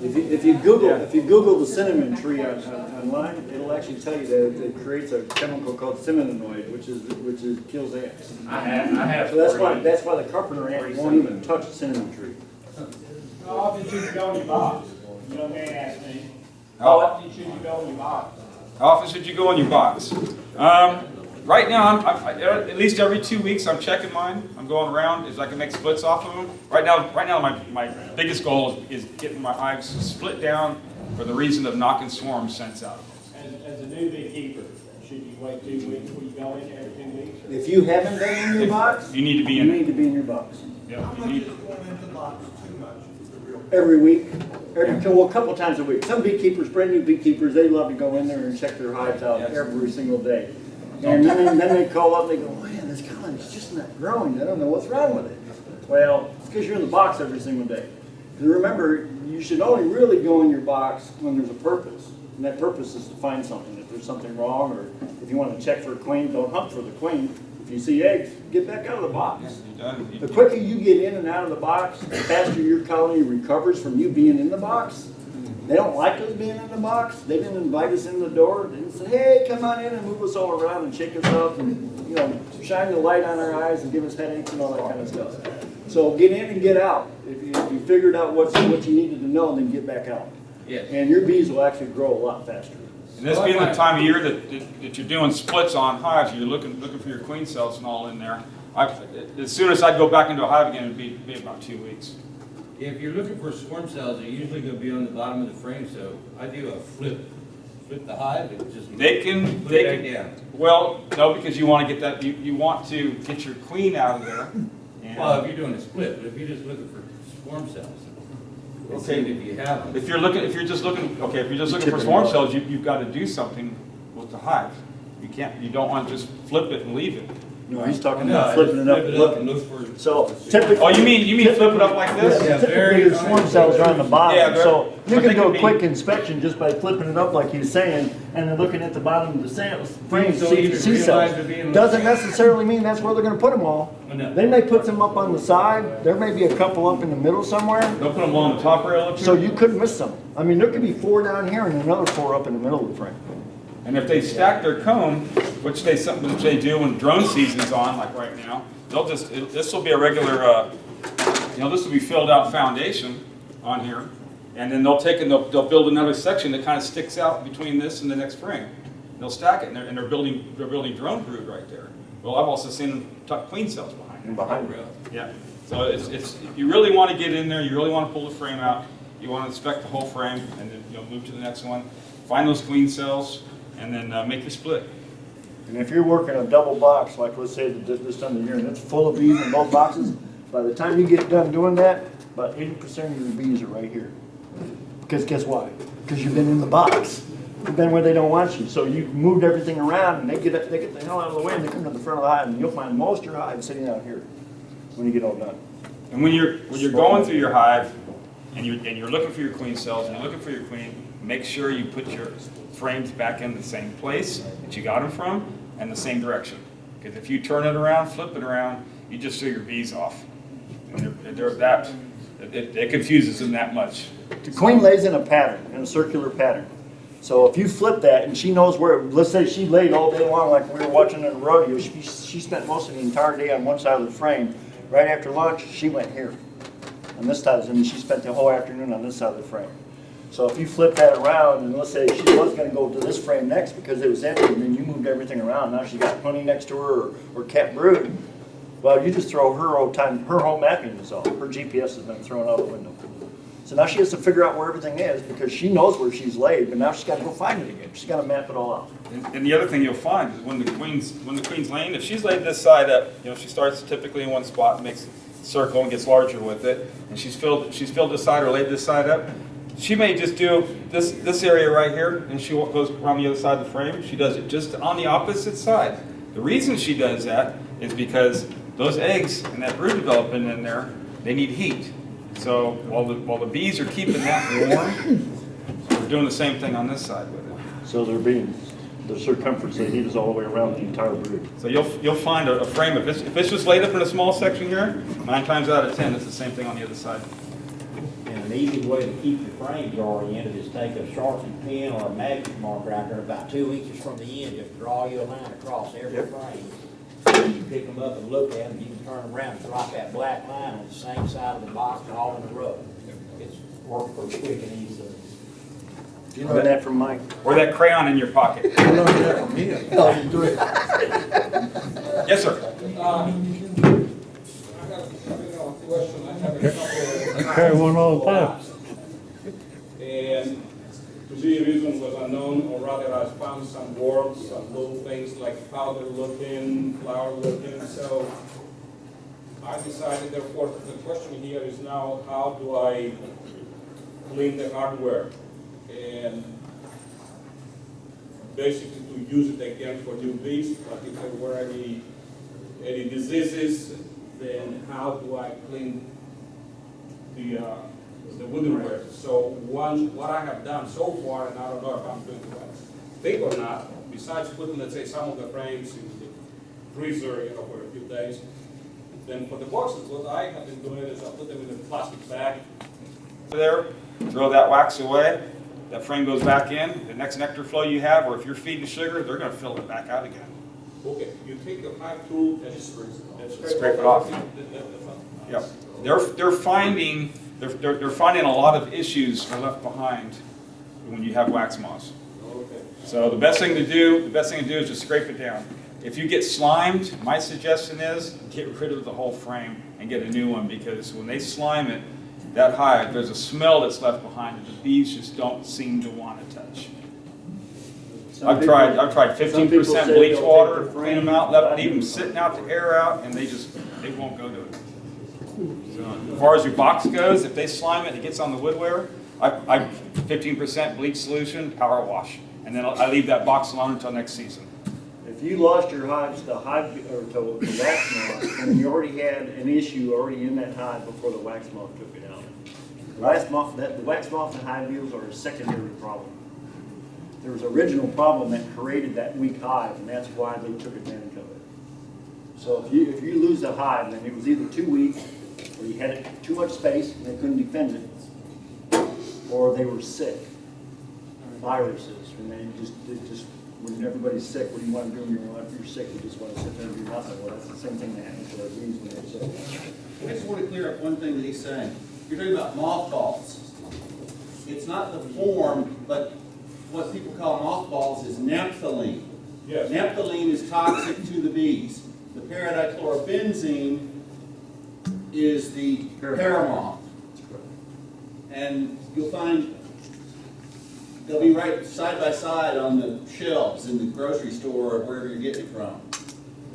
S2: If you Google the cinnamon tree online, it'll actually tell you that it creates a chemical called cinnaminoid, which kills ants.
S3: I have.
S2: So that's why the carpenter ant won't even touch the cinnamon tree.
S3: How often should you go in your box? You know, man asked me.
S1: How
S3: How often should you go in your box?
S1: How often should you go in your box? Right now, at least every 2 weeks, I'm checking mine. I'm going around if I can make splits off of them. Right now, my biggest goal is getting my hives split down for the reason of knocking swarm scents out of them.
S3: As a new beekeeper, should you wait 2 weeks before you go in every 2 weeks?
S2: If you haven't been in your box,
S1: You need to be in
S2: you
S1: it.
S2: need to be in your box.
S1: Yeah, you need-
S2: Every week, well, a couple times a week. Some beekeepers, brand new beekeepers, they love to go in there and check their hives out every single day. And then they call up and they go, man, this colony's just not growing. I don't know what's wrong with it. Well, it's because you're in the box every single day. And remember, you should only really go in your box when there's a purpose. And that purpose is to find something. If there's something wrong, or if you want to check for a queen, don't hunt for the queen. If you see eggs, get back out of the box. The quicker you get in and out of the box, the faster your colony recovers from you being in the box. They don't like us being in the box. They didn't invite us in the door. They didn't say, hey, come on in and move us all around and shake us up and, you know, shine the light on our eyes and give us headaches and all that kind of stuff. So get in and get out. If you figured out what you needed to know, then get back out.
S3: Yes.
S2: And your bees will actually grow a lot faster.
S1: And this being the time of year that you're doing splits on hives, you're looking for your queen cells and all in there. As soon as I go back into a hive again, it'd be about 2 weeks.
S14: If you're looking for swarm cells, they're usually going to be on the bottom of the frame, so I do a flip the hive and just
S1: They can.
S14: down.
S1: Well, no, because you want to get that. You want to get your queen out of there. And
S14: Well, if you're doing a split, but if you're just looking for swarm cells, it's
S1: Okay.
S14: if you have them.
S1: if you're just looking for swarm cells, you've got to do something with the hive. You don't want to just flip it and leave it.
S2: No, he's talking
S14: No,
S2: about flipping it up.
S14: flip it up and look for.
S2: So typically.
S1: Oh, you mean flip it up like this?
S2: Yeah, typically your swarm cells are on the bottom,
S1: Yeah,
S2: so you
S1: but
S2: can
S1: they
S2: do
S1: could
S2: a
S1: be-
S2: quick inspection just by flipping it up like he's saying, and then looking at the bottom of the frame,
S14: So
S2: see if
S14: you
S2: you see
S14: realize
S2: cells.
S14: they're being-
S2: Doesn't necessarily mean that's where they're gonna put them all.
S14: No.
S2: They may put some up on the side, there may be a couple up in the middle somewhere,
S1: Don't put them on the top rail up here.
S2: so you could miss some. I mean, there could be 4 down here and another 4 up in the middle of the frame.
S1: And if they stack their comb, which they do when drone season's on, like right now, this will be a regular, this will be filled out foundation on here, and then they'll build another section that kind of sticks out between this and the next frame. They'll stack it, and they're building drone brood right there. Well, I've also seen them tuck queen cells behind it.
S2: Behind it.
S1: Yeah. So it's you really want to get in there. You really want to pull the frame out. You want to inspect the whole frame, and then move to the next one. Find those queen cells, and then make your split.
S2: And if you're working a double box, like let's say this time of year, and it's full of bees in both boxes, by the time you get done doing that, about 80% of your bees are right here. Because guess why? Because you've been in the box. You've been where they don't want you. So you've moved everything around, and they get the hell out of the way, and they come to the front of the hive, and you'll find most of your hive sitting out here when you get all done.
S1: And when you're going through your hive, and you're looking for your queen cells, and you're looking for your queen, make sure you put your frames back in the same place that you got them from, and the same direction. Because if you turn it around, flip it around, you just throw your bees off. And it confuses them that much.
S2: The queen lays in a pattern, in a circular pattern. So if you flip that and she knows where, let's say she laid all day long like we were watching at a rodeo, she spent most of the entire day on one side of the frame. Right after lunch, she went here on this side, and she spent the whole afternoon on this side of the frame. So if you flip that around, and let's say she was going to go to this frame next because it was empty, and then you moved everything around, now she got honey next to her or kept brood, well, you just throw her whole mapping is off. Her GPS has been thrown out the window. So now she has to figure out where everything is because she knows where she's laid, but now she's got to go find it again. She's got to map it all out.
S1: And the other thing you'll find is when the queen's laying, if she's laid this side up, she starts typically in one spot and makes a circle and gets larger with it, and she's filled this side or laid this side up. She may just do this area right here, and she goes around the other side of the frame. She does it just on the opposite side. The reason she does that is because those eggs and that brood developing in there, they need heat. So while the bees are keeping that warm, we're doing the same thing on this side with it.
S2: So they're being the circumference they need is all the way around the entire brood.
S1: So you'll find a frame, if it's just laid up in a small section here, 9 times out of 10, it's the same thing on the other side.
S11: And an easy way to keep your frames oriented is take a Sharpie pen or a magic marker out there about 2 inches from the end, just draw you a line across every frame. And you pick them up and look at them, you can turn them around and drop that black line on the same side of the box all in a row. It's worked for quick and easy.
S2: You learned that from Mike.
S1: Or that crayon in your pocket.
S9: You learned that from me.
S2: Oh, you do it.
S1: Yes, sir.
S8: I have a question. I have a couple.
S4: I carry one all the time.
S8: And to me, the reason was unknown, or rather I found some words, some little things like powder looking, flour looking, so I decided therefore, the question here is now, how do I clean the hardware? And basically to use it again for new bees, but if there were any diseases, then how do I clean the woodenware? So what I have done so far, and I don't know if I'm doing the right thing or not, besides putting, let's say, some of the frames in the freezer, for a few days, then for the boxes, what I have been doing is I put them in a plastic bag.
S1: There, throw that wax away, that frame goes back in, the next nectar flow you have, or if you're feeding sugar, they're going to fill it back out again.
S8: Okay, you take your pipe tool and
S1: Scrape it off. Yep. They're finding a lot of issues are left behind when you have wax moths.
S8: Okay.
S1: So the best thing to do is just scrape it down. If you get slimed, my suggestion is get rid of the whole frame and get a new one, because when they slime it, that hive, there's a smell that's left behind that the bees just don't seem to want to touch. I've tried 15% bleach water, clean them out, leave them sitting out to air out, and they won't go to it. So as far as your box goes, if they slime it, it gets on the woodware, I 15% bleach solution, power wash, and then I leave that box alone until next season.
S2: If you lost your hives to wax moth, and you already had an issue already in that hive before the wax moth took it out. The wax moth and hive beetles are a secondary problem. There was an original problem that created that weak hive, and that's why they took advantage of it. So if you lose the hive, then it was either too weak, or you had too much space and they couldn't defend it, or they were sick, viruses, and they just when everybody's sick, what do you want to do when you're sick? You just want to sit there and do nothing. Well, that's the same thing that happens to our bees when they're sick.
S13: I just want to clear up one thing that he's saying. You're talking about mothballs. It's not the form, but what people call mothballs is naphthalene.
S8: Yes.
S13: Naphthalene is toxic to the bees. The paradichlorobenzene is the paramoth. And you'll find they'll be right side by side on the shelves in the grocery store or wherever you're getting it from.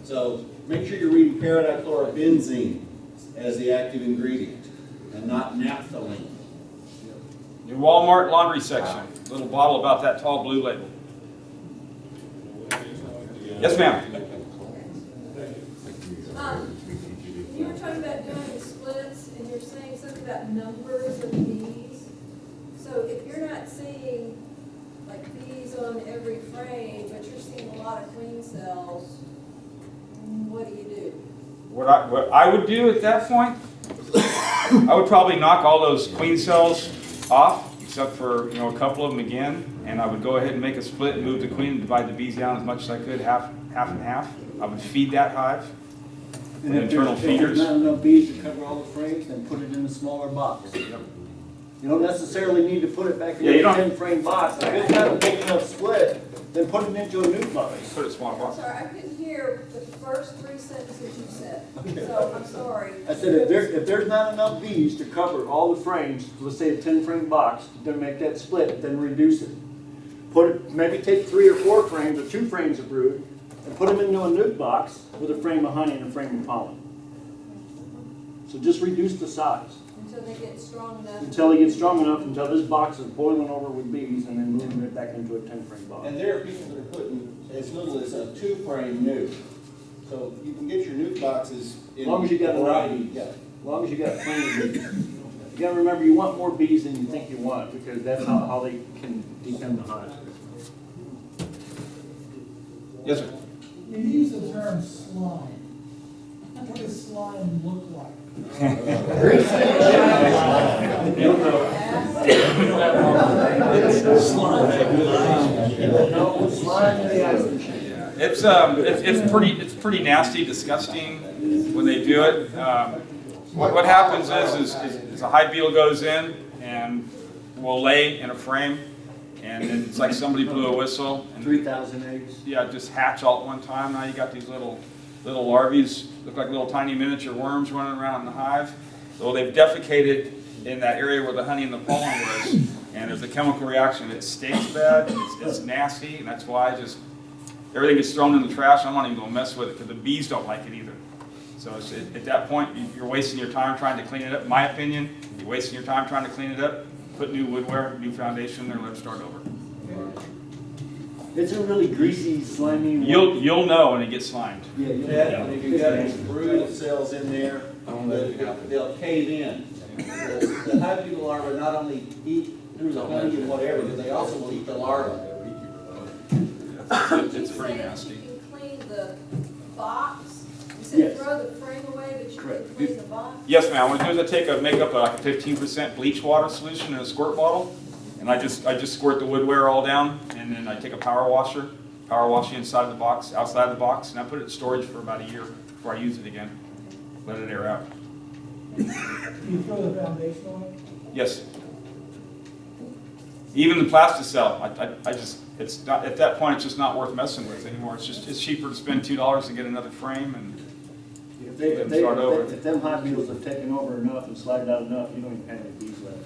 S13: So make sure you're reading paradichlorobenzene as the active ingredient and not naphthalene.
S1: Your Walmart laundry section, little bottle about that tall blue label. Yes, ma'am.
S5: You were talking about doing the splits, and you're saying something about numbers of bees. So if you're not seeing like bees on every frame, but you're seeing a lot of queen cells, what do you do?
S1: What I would do at that point, I would probably knock all those queen cells off, except for a couple of them again, and I would go ahead and make a split and move the queen and divide the bees down as much as I could, half and half. I would feed that hive with internal feeders.
S2: If there's not enough bees to cover all the frames, then put it in a smaller box. You don't necessarily need to put it back in a 10-frame box. If it's not a big enough split, then put it into a new box.
S1: Put it in a smaller
S5: I'm
S1: box.
S5: sorry, I couldn't hear the first 3 sentences you said, so I'm sorry.
S2: I said if there's not enough bees to cover all the frames, let's say a 10-frame box, then make that split, then reduce it. Maybe take 3 or 4 frames or 2 frames of brood and put them into a nuke box with a frame of honey and a frame of pollen. So just reduce the size.
S5: Until they get strong enough.
S2: Until they get strong enough, until this box is boiling over with bees, and then moving it back into a 10-frame box.
S13: And there are people that are putting as little as a 2-frame nuke. So you can get your nuke boxes in
S2: As long as you got
S13: variety.
S2: as long as you got plenty of bees. You gotta remember, you want more bees than you think you want, because that's how they can defend the hive.
S1: Yes, sir.
S15: You use the term slime. What does slime look like?
S1: It's pretty nasty, disgusting when they do it. What happens is a hive beetle goes in and will lay in a frame, and then it's like somebody blew a whistle. And
S2: 3,000 eggs.
S1: yeah, just hatch all at one time. Now you got these little larvae, look like little tiny miniature worms running around in the hive. So they've defecated in that area where the honey and the pollen was, and there's a chemical reaction. It stinks bad, it's nasty, and that's why everything gets thrown in the trash. I'm not even going to mess with it because the bees don't like it either. So at that point, you're wasting your time trying to clean it up. In my opinion, you're wasting your time trying to clean it up. Put new woodware, new foundation there, let it start over.
S2: It's a really greasy, slimy.
S1: You'll know when it gets slimed.
S13: Yeah, if you've got any brood cells in there, they'll cave in. The hive beetle larvae not only eat through the honey and whatever, but they also will eat the larvae.
S1: It's pretty nasty.
S5: You can clean the box. You said
S2: Yes.
S5: throw the frame away, but you can clean the box.
S1: Yes, ma'am. What I do is I make up like a 15% bleach water solution in a squirt bottle, and I just squirt the woodware all down, and then I take a power wash the inside of the box, outside of the box, and I put it in storage for about a year before I use it again. Let it air out.
S15: You throw the foundation on it?
S1: Yes. Even the plasticell, it's not, at that point, it's just not worth messing with anymore. It's cheaper to spend $2 to get another frame and start over.
S2: If them hive beetles have taken over enough and slided out enough, you don't even have any bees left.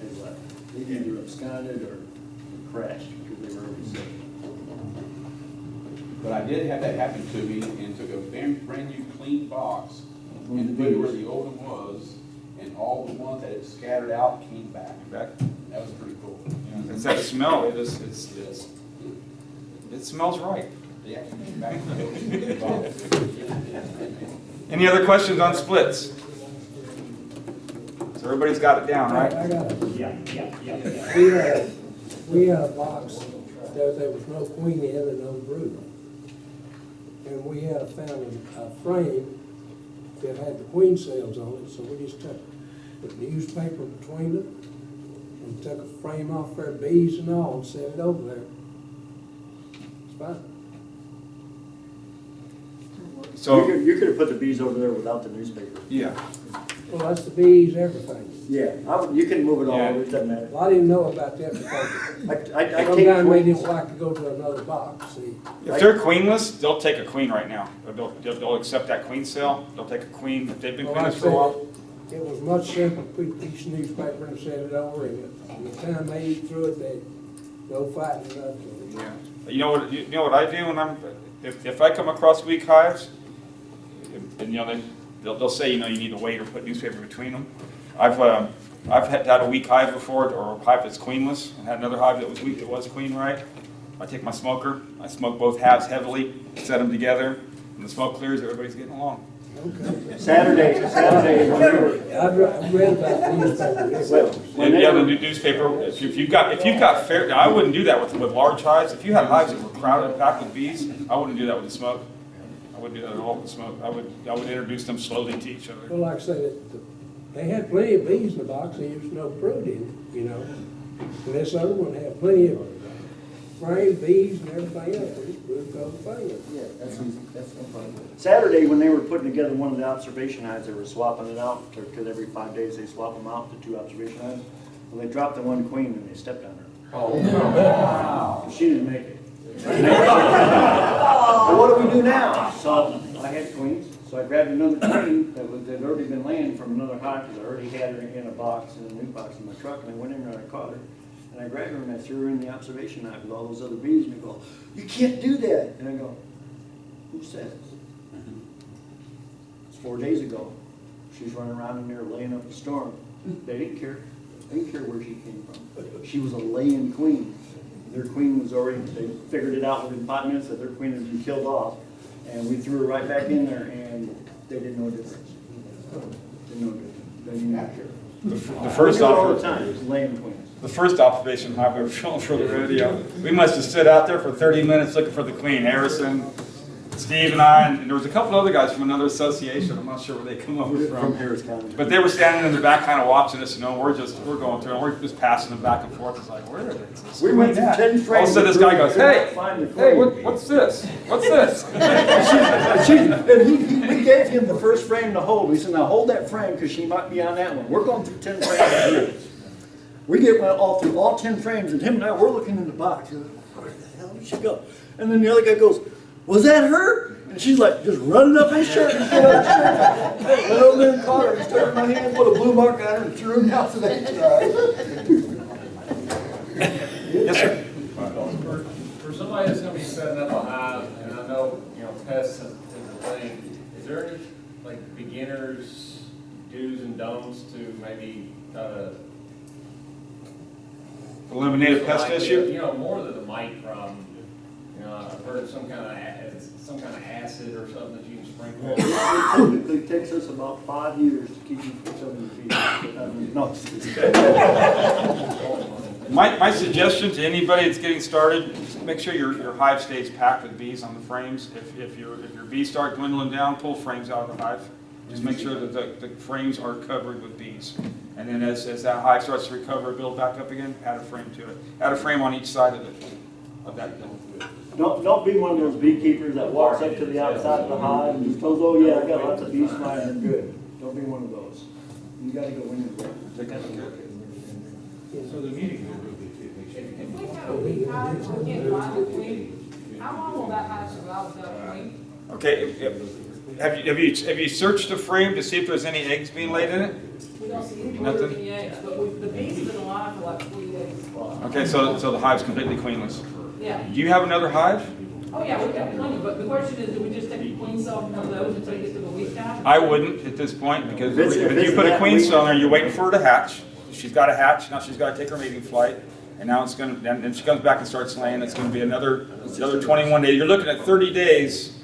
S2: They've either absconded or crashed because they were already sick.
S7: But I did have that happen to me and took a brand new clean box and put it where the old one was, and all the ones that had scattered out came back. That was pretty cool.
S1: Yeah, it's that smell. It smells right.
S7: They actually came back.
S1: Any other questions on splits? So everybody's got it down, right?
S16: I got it.
S1: Yeah.
S16: We had a box that there was no queen in and no brood. And we had found a frame that had the queen cells on it, so we just put newspaper between them and took a frame off their bees and all and set it over there. It's fine.
S1: So
S2: you could have put the bees over there without the newspaper.
S1: Yeah.
S16: Well, that's the bees, everything.
S2: Yeah, you can move it all over, it doesn't matter.
S16: Well, I didn't know about that because
S2: I take
S16: sometimes they
S2: queens.
S16: didn't like to go to another box, see.
S1: If they're queenless, they'll take a queen right now. They'll accept that queen cell. They'll take a queen if they've been
S16: Well, like
S1: queenless
S16: I
S1: for a while.
S16: said, it was much simpler, put a piece of newspaper and set it over, and the time they eat through it, they go fighting it up.
S1: Yeah. You know what I do when if I come across weak hives, and they'll say you need to wait or put newspaper between them. I've had a weak hive before, or a hive that's queenless, and had another hive that was weak that was queen right. I take my smoker, I smoke both halves heavily, set them together, and the smoke clears, everybody's getting along.
S16: Okay.
S2: Saturday.
S16: I've read about newspapers.
S1: Yeah, the newspaper. If you've got fair, now I wouldn't do that with large hives. If you had hives that were crowded and packed with bees, I wouldn't do that with the smoke. I wouldn't do that at all with the smoke. I would introduce them slowly to each other.
S16: Well, like I said, they had plenty of bees in the box, and there was no brood in it, And this other one had plenty of frame, bees, and everything else. This brood goes fine.
S2: Yeah, that's no problem. Saturday, when they were putting together one of the observation hives, they were swapping it out, because every 5 days they swap them out, the 2 observation hives. Well, they dropped the one queen and they stepped on her.
S7: Oh, wow.
S2: She didn't make it. Well, what do we do now? So I had queens, so I grabbed another queen that had already been laying from another hive, because I already had her in a box, in a new box in my truck, and I went in there and I caught her. And I grabbed her and I threw her in the observation hive with all those other bees, and they go, "You can't do that." And I go, "Who says?" It's 4 days ago. She's running around in there laying up a storm. They didn't care. They didn't care where she came from. She was a laying queen. Their queen was already, they figured it out within 5 minutes that their queen had been killed off. And we threw her right back in there, and they didn't know the difference. Didn't know the difference. They didn't even care.
S1: The first
S2: all the time, it was laying queens.
S1: The first observation hive I was filming for the rodeo, we must have stood out there for 30 minutes looking for the queen. Harrison, Steve and I, and there was a couple other guys from another association. I'm not sure where they come over
S2: From Harris County.
S1: But they were standing in the back kind of watching us, and we're going through, and we're just passing them back and forth. It's like, where are they?
S2: We went through 10 frames.
S1: All of a sudden this guy goes, hey,
S2: Find the
S1: hey,
S2: queen.
S1: what's this? What's this?
S2: We gave him the first frame to hold. We said, now hold that frame because she might be on that one. We're going through 10 frames here. We get all through all 10 frames, and him and I, we're looking in the box. Where the hell did she go? And then the other guy goes, was that her? And she's like, just running up his shirt and put her shirt. Went over there and caught her and stuck my hand, put a blue mark on her, and threw her out to the
S1: Yes, sir.
S10: For somebody that's gonna be setting up a hive, and I know, pests is a thing, is there any, like, beginners do's and don'ts to maybe try to
S1: Eliminate a pest issue?
S10: More than the mite from, I've heard of some kind of acid or something that you can sprinkle.
S2: It typically takes us about 5 years to keep them from 70 feet. No.
S1: My suggestion to anybody that's getting started is make sure your hive stays packed with bees on the frames. If your bees start dwindling down, pull frames out of the hive. Just make sure that the frames are covered with bees. And then as that hive starts to recover, build back up again, add a frame to it. Add a frame on each side of it, of that thing.
S2: Don't be one of those beekeepers that walks up to the outside of the hive and just goes, oh yeah, I got lots of bees flying, they're good. Don't be one of those. You gotta go in and look.
S14: So the meeting.
S17: If we have a weak hive, we can't find a queen, how long will that hive survive without a queen?
S1: Okay, have you searched the frame to see if there's any eggs being laid in it?
S17: We don't see any
S1: Nothing?
S17: brood or any eggs, but the bees have been alive for like 40 days.
S1: Okay, so the hive's completely queenless.
S17: Yeah.
S1: Do you have another hive?
S17: Oh yeah, we've got plenty, but the question is, do we just take a queen cell from one of those and take it to the weak hive?
S1: I wouldn't at this point, because if you put a queen cell in there, you're waiting for her to hatch. She's got to hatch, now she's got to take her mating flight, and now it's going to, then she comes back and starts laying, it's going to be another 21 days. You're looking at 30 days,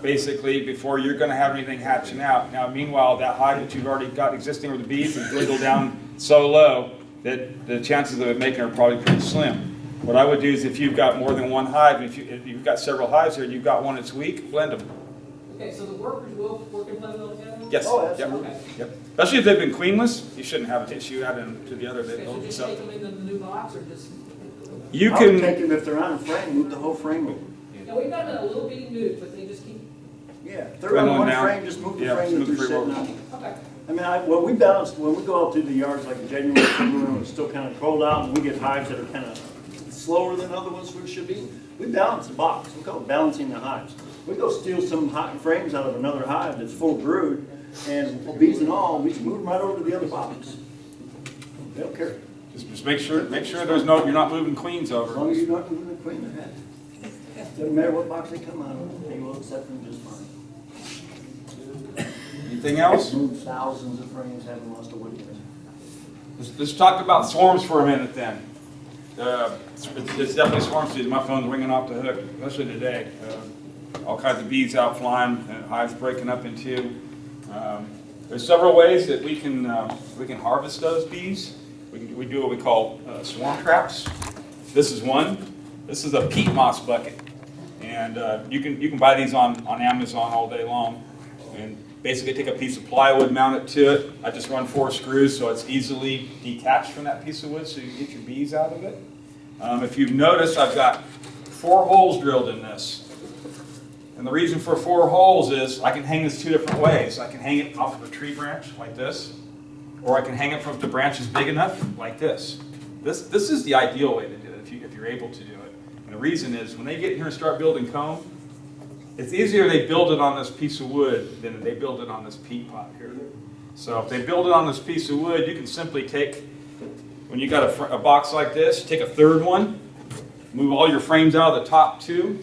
S1: basically, before you're going to have anything hatching out. Now, meanwhile, that hive that you've already got existing with the bees has dwindled down so low that the chances of it making are probably pretty slim. What I would do is if you've got more than one hive, and if you've got several hives here, and you've got one that's weak, blend them.
S17: Okay, so the workers will work and play well together?
S1: Yes.
S2: Oh, absolutely.
S17: Okay.
S1: Yep. Especially if they've been queenless, you shouldn't have an issue adding to the other. They
S17: Okay, so
S1: don't
S17: just
S1: accept
S17: take them in the new box or just?
S1: You
S2: I would
S1: can.
S2: take them if they're on a frame, move the whole frame over.
S17: Now, we've got them in a little bitty nuke, but they just keep,
S2: Yeah, if they're on
S1: Dwindling
S2: one
S1: down.
S2: frame, just move the
S1: Yeah,
S2: frame that
S1: smooth
S2: they're
S1: the frame
S2: sitting
S1: over.
S2: on.
S17: okay.
S2: I mean, when we balance, when we go out through the yards like in January, February, when it's still kind of cold out, and we get hives that are kind of slower than other ones which should be, we balance the box. We call it balancing the hives. We go steal some hot frames out of another hive that's full of brood, and bees and all, we just move them right over to the other box. They don't care.
S1: Just make sure there's no, you're not moving queens
S2: As
S1: over.
S2: long as you're not moving the queen, they're happy. Doesn't matter what box they come out of, they will accept them just fine.
S1: Anything else?
S2: Moved thousands of frames, haven't lost a wood yet.
S1: Let's talk about swarms for a minute then. It's definitely swarm season. My phone's ringing off the hook, especially today. All kinds of bees out flying, and hives breaking up in two. There's several ways that we can harvest those bees. We do what we call swarm traps. This is one. This is a peat moss bucket, and you can buy these on Amazon all day long. And basically take a piece of plywood, mount it to it. I just run 4 screws so it's easily detached from that piece of wood so you can get your bees out of it. If you've noticed, I've got 4 holes drilled in this. And the reason for 4 holes is I can hang this 2 different ways. I can hang it off of a tree branch like this, or I can hang it from if the branch is big enough like this. This is the ideal way to do it if you're able to do it. And the reason is when they get in here and start building comb, it's easier they build it on this piece of wood than they build it on this peat pot here. So if they build it on this piece of wood, you can simply take, when you got a box like this, take a 3rd one, move all your frames out of the top 2,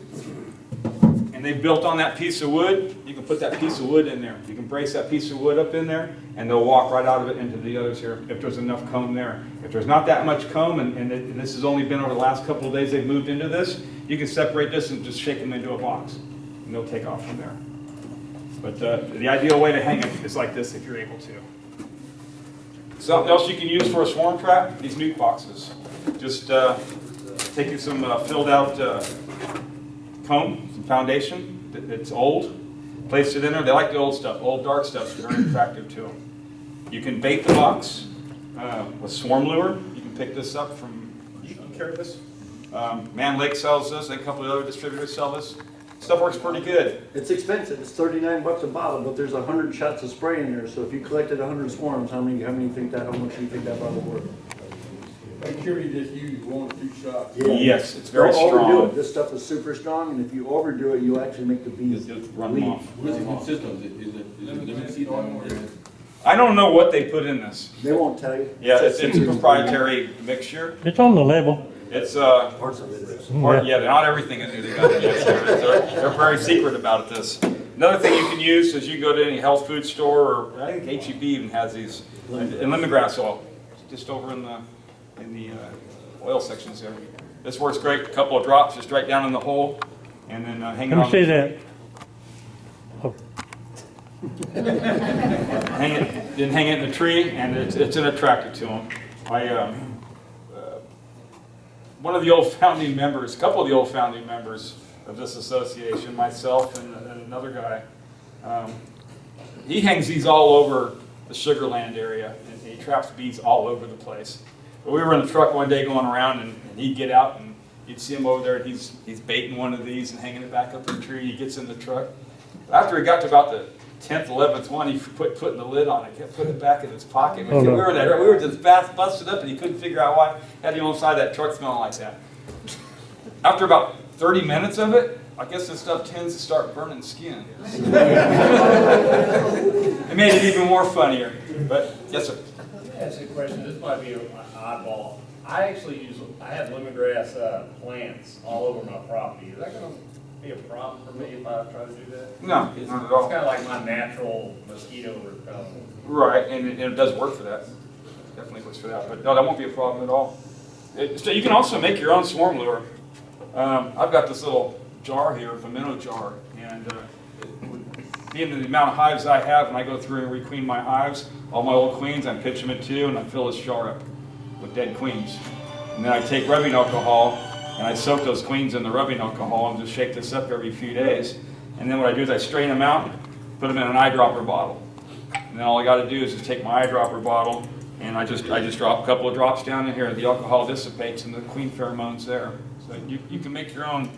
S1: and they built on that piece of wood, you can put that piece of wood in there. You can brace that piece of wood up in there, and they'll walk right out of it into the others here if there's enough comb there. If there's not that much comb, and this has only been over the last couple of days they've moved into this, you can separate this and just shake them into a box. And they'll take off from there. But the ideal way to hang it is like this if you're able to. Something else you can use for a swarm trap, these nuke boxes. Just take some filled out comb, some foundation, that's old, placed it in there. They like the old stuff. Old dark stuff is very attractive to them. You can bait the box with swarm lure. You can pick this up from, you can carry this. Man Lake sells this, and a couple of other distributors sell this. Stuff works pretty good.
S2: It's expensive, it's 39 bucks a bottle, but there's 100 shots of spray in there, so if you collected 100 swarms, how much do you think that bottle worth?
S3: Make sure you just use 1 or 2 shots.
S2: Yeah.
S1: Yes, it's very
S2: Don't overdo
S1: strong.
S2: it. This stuff is super strong, and if you overdo it, you'll actually make the bees
S1: Run them
S2: leave.
S1: off.
S7: What does it consist of? Is it lemon seed oil or is it?
S1: I don't know what they put in this.
S2: They won't tell you.
S1: Yeah, it's a proprietary mixture.
S4: It's on the label.
S1: It's
S2: Parts of it is.
S1: yeah, not everything in there they got in there. They're very secret about this. Another thing you can use is you can go to any health food store, or I think HEB even has these, and lemongrass oil, just over in the oil sections there. This works great. A couple of drops just right down in the hole, and then hang it on.
S4: Let me see that. Oh,
S1: Hang it in the tree, and it's an attractor to them. One of the old founding members, a couple of the old founding members of this association, myself and another guy, he hangs these all over the Sugar Land area, and he traps bees all over the place. But we were in the truck one day going around, and he'd get out, and you'd see him over there, and he's baiting one of these and hanging it back up in the tree. He gets in the truck. After he got to about the 10th, 11th one, he putting the lid on it, kept putting it back in his pocket.
S4: Oh, no.
S1: We were just busted up, and he couldn't figure out why he had the old side of that truck smelling like that. After about 30 minutes of it, I guess this stuff tends to start burning skin. It made it even more funnier. But yes, sir.
S10: Let me ask you a question. This might be an oddball. I have lemongrass plants all over my property. Is that going to be a problem for me if I try to do that?
S1: No, not at all.
S10: It's kind of like my natural mosquito repellent.
S1: Right, and it does work for that. Definitely works for that. But no, that won't be a problem at all. So you can also make your own swarm lure. I've got this little jar here, a pimento jar, and being the amount of hives I have, when I go through and requeen my hives, all my old queens, I pitch them in two, and I fill this jar up with dead queens. And then I take rubbing alcohol, and I soak those queens in the rubbing alcohol, and just shake this up every few days. And then what I do is I strain them out, put them in an eyedropper bottle. And then all I got to do is just take my eyedropper bottle, and I just drop a couple of drops down in here. The alcohol dissipates, and the queen pheromone's there. So you can make your own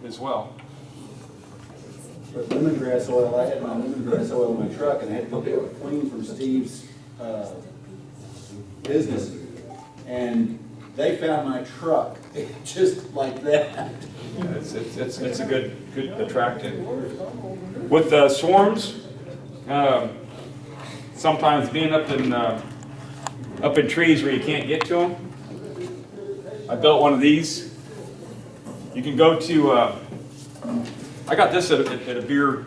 S1: as well.
S13: But lemongrass oil, I had my lemongrass oil in my truck, and I had to get it clean from Steve's business. And they found my truck just like that.
S1: Yeah, it's a good attractant. With swarms, sometimes being up in trees where you can't get to them, I built one of these. You can go to, I got this at a beer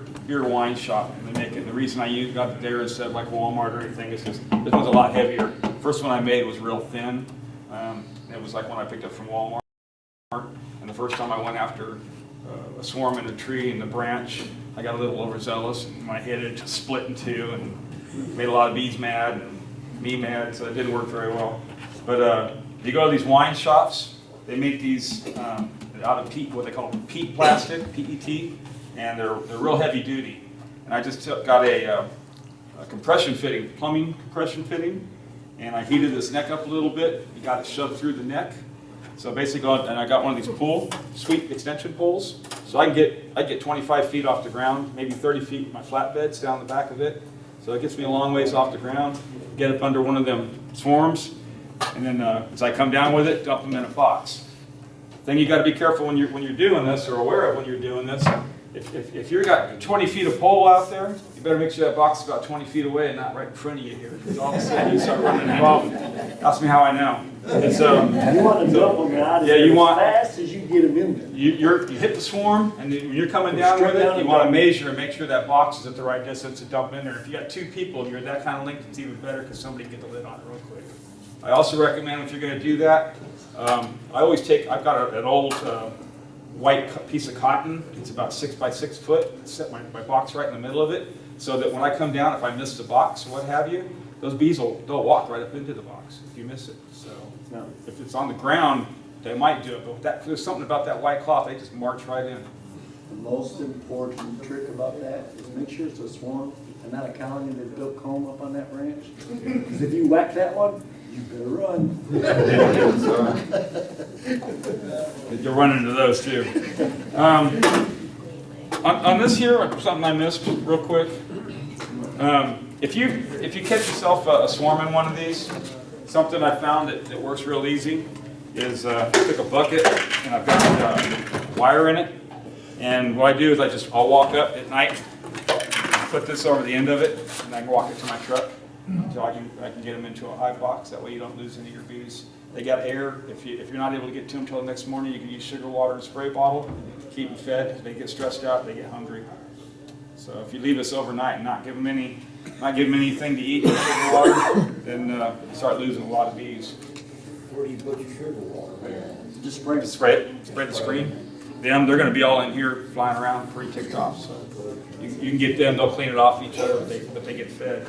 S1: wine shop. They make it. And the reason I got it there instead of like Walmart or anything is because this one's a lot heavier. First one I made was real thin. It was like one I picked up from Walmart. And the first time I went after a swarm in a tree in the branch, I got a little overzealous, and when I hit it, just split in two and made a lot of bees mad and me mad, so it didn't work very well. But you go to these wine shops, they make these out of peat, what they call peat plastic, PET, and they're real heavy duty. And I just got a compression fitting, plumbing compression fitting, and I heated this neck up a little bit. You got it shoved through the neck. So basically, and I got one of these sweep extension poles, so I get 25 feet off the ground, maybe 30 feet with my flatbeds down the back of it. So it gets me a long ways off the ground. Get up under one of them swarms, and then as I come down with it, dump them in a box. Thing you got to be careful when you're doing this, or aware of when you're doing this. If you've got 20 feet of pole out there, you better make sure that box is about 20 feet away and not right in front of you here. Because all of a sudden you start running involved. Ask me how I know. And so,
S2: you want to dump them out as fast as you get them in there.
S1: You hit the swarm, and when you're coming down with it, you want to measure and make sure that box is at the right distance to dump in there. If you got two people and you're that kind of length, it's even better because somebody can get the lid on it real quick. I also recommend if you're going to do that, I've got an old white piece of cotton. It's about 6 by 6 foot. Set my box right in the middle of it, so that when I come down, if I miss the box or what have you, those bees they'll walk right up into the box if you miss it. So if it's on the ground, they might do it, but there's something about that white cloth, they just march right in.
S2: The most important trick about that is make sure it's a swarm and not a colony that built comb up on that branch. Because if you whack that one, you better run.
S1: You're running into those too. On this here, something I missed real quick. If you catch yourself a swarm in one of these, something I found that works real easy is I took a bucket and I've got wire in it. And what I do is I'll walk up at night, put this over the end of it, and I can walk it to my truck until I can get them into a hive box. That way you don't lose any of your bees. They got air. If you're not able to get to them until the next morning, you can use sugar water and spray bottle. Keep them fed. They get stressed out. They get hungry. So if you leave this overnight and not give them anything to eat with sugar water, then you start losing a lot of bees.
S11: Where do you put your sugar water?
S2: Just spray it.
S1: Spray the screen. They're going to be all in here flying around pretty ticked off. So you can get them. They'll clean it off each other, but they get fed.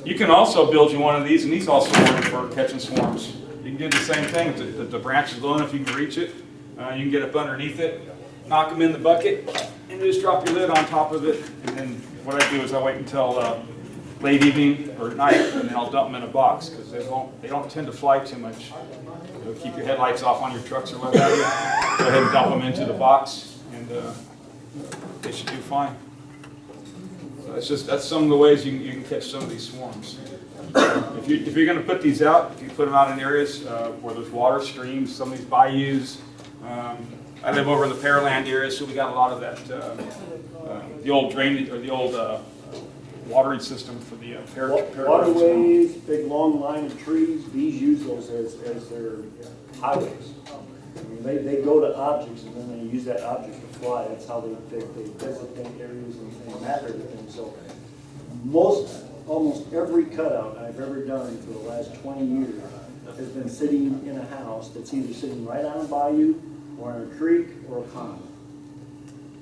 S1: You can also build you one of these, and these also work for catching swarms. You can do the same thing. If the branch is low enough, you can reach it. You can get up underneath it, knock them in the bucket, and just drop your lid on top of it. And then what I do is I wait until late evening or night, and then I'll dump them in a box because they don't tend to fly too much. Keep your headlights off on your trucks or what have you. Go ahead and dump them into the box, and they should do fine. So that's some of the ways you can catch some of these swarms. If you're going to put these out, if you put them out in areas where there's water, streams, some of these bayous. I live over in the Pearland area, so we got a lot of that. The old drainage or the old watering system for the
S2: Waterways, big long line of trees, bees use those as their highways. I mean, they go to objects and then they use that object to fly. That's how they designate areas and map everything. So almost every cutout I've ever done for the last 20 years has been sitting in a house that's either sitting right on a bayou or in a creek or a pond.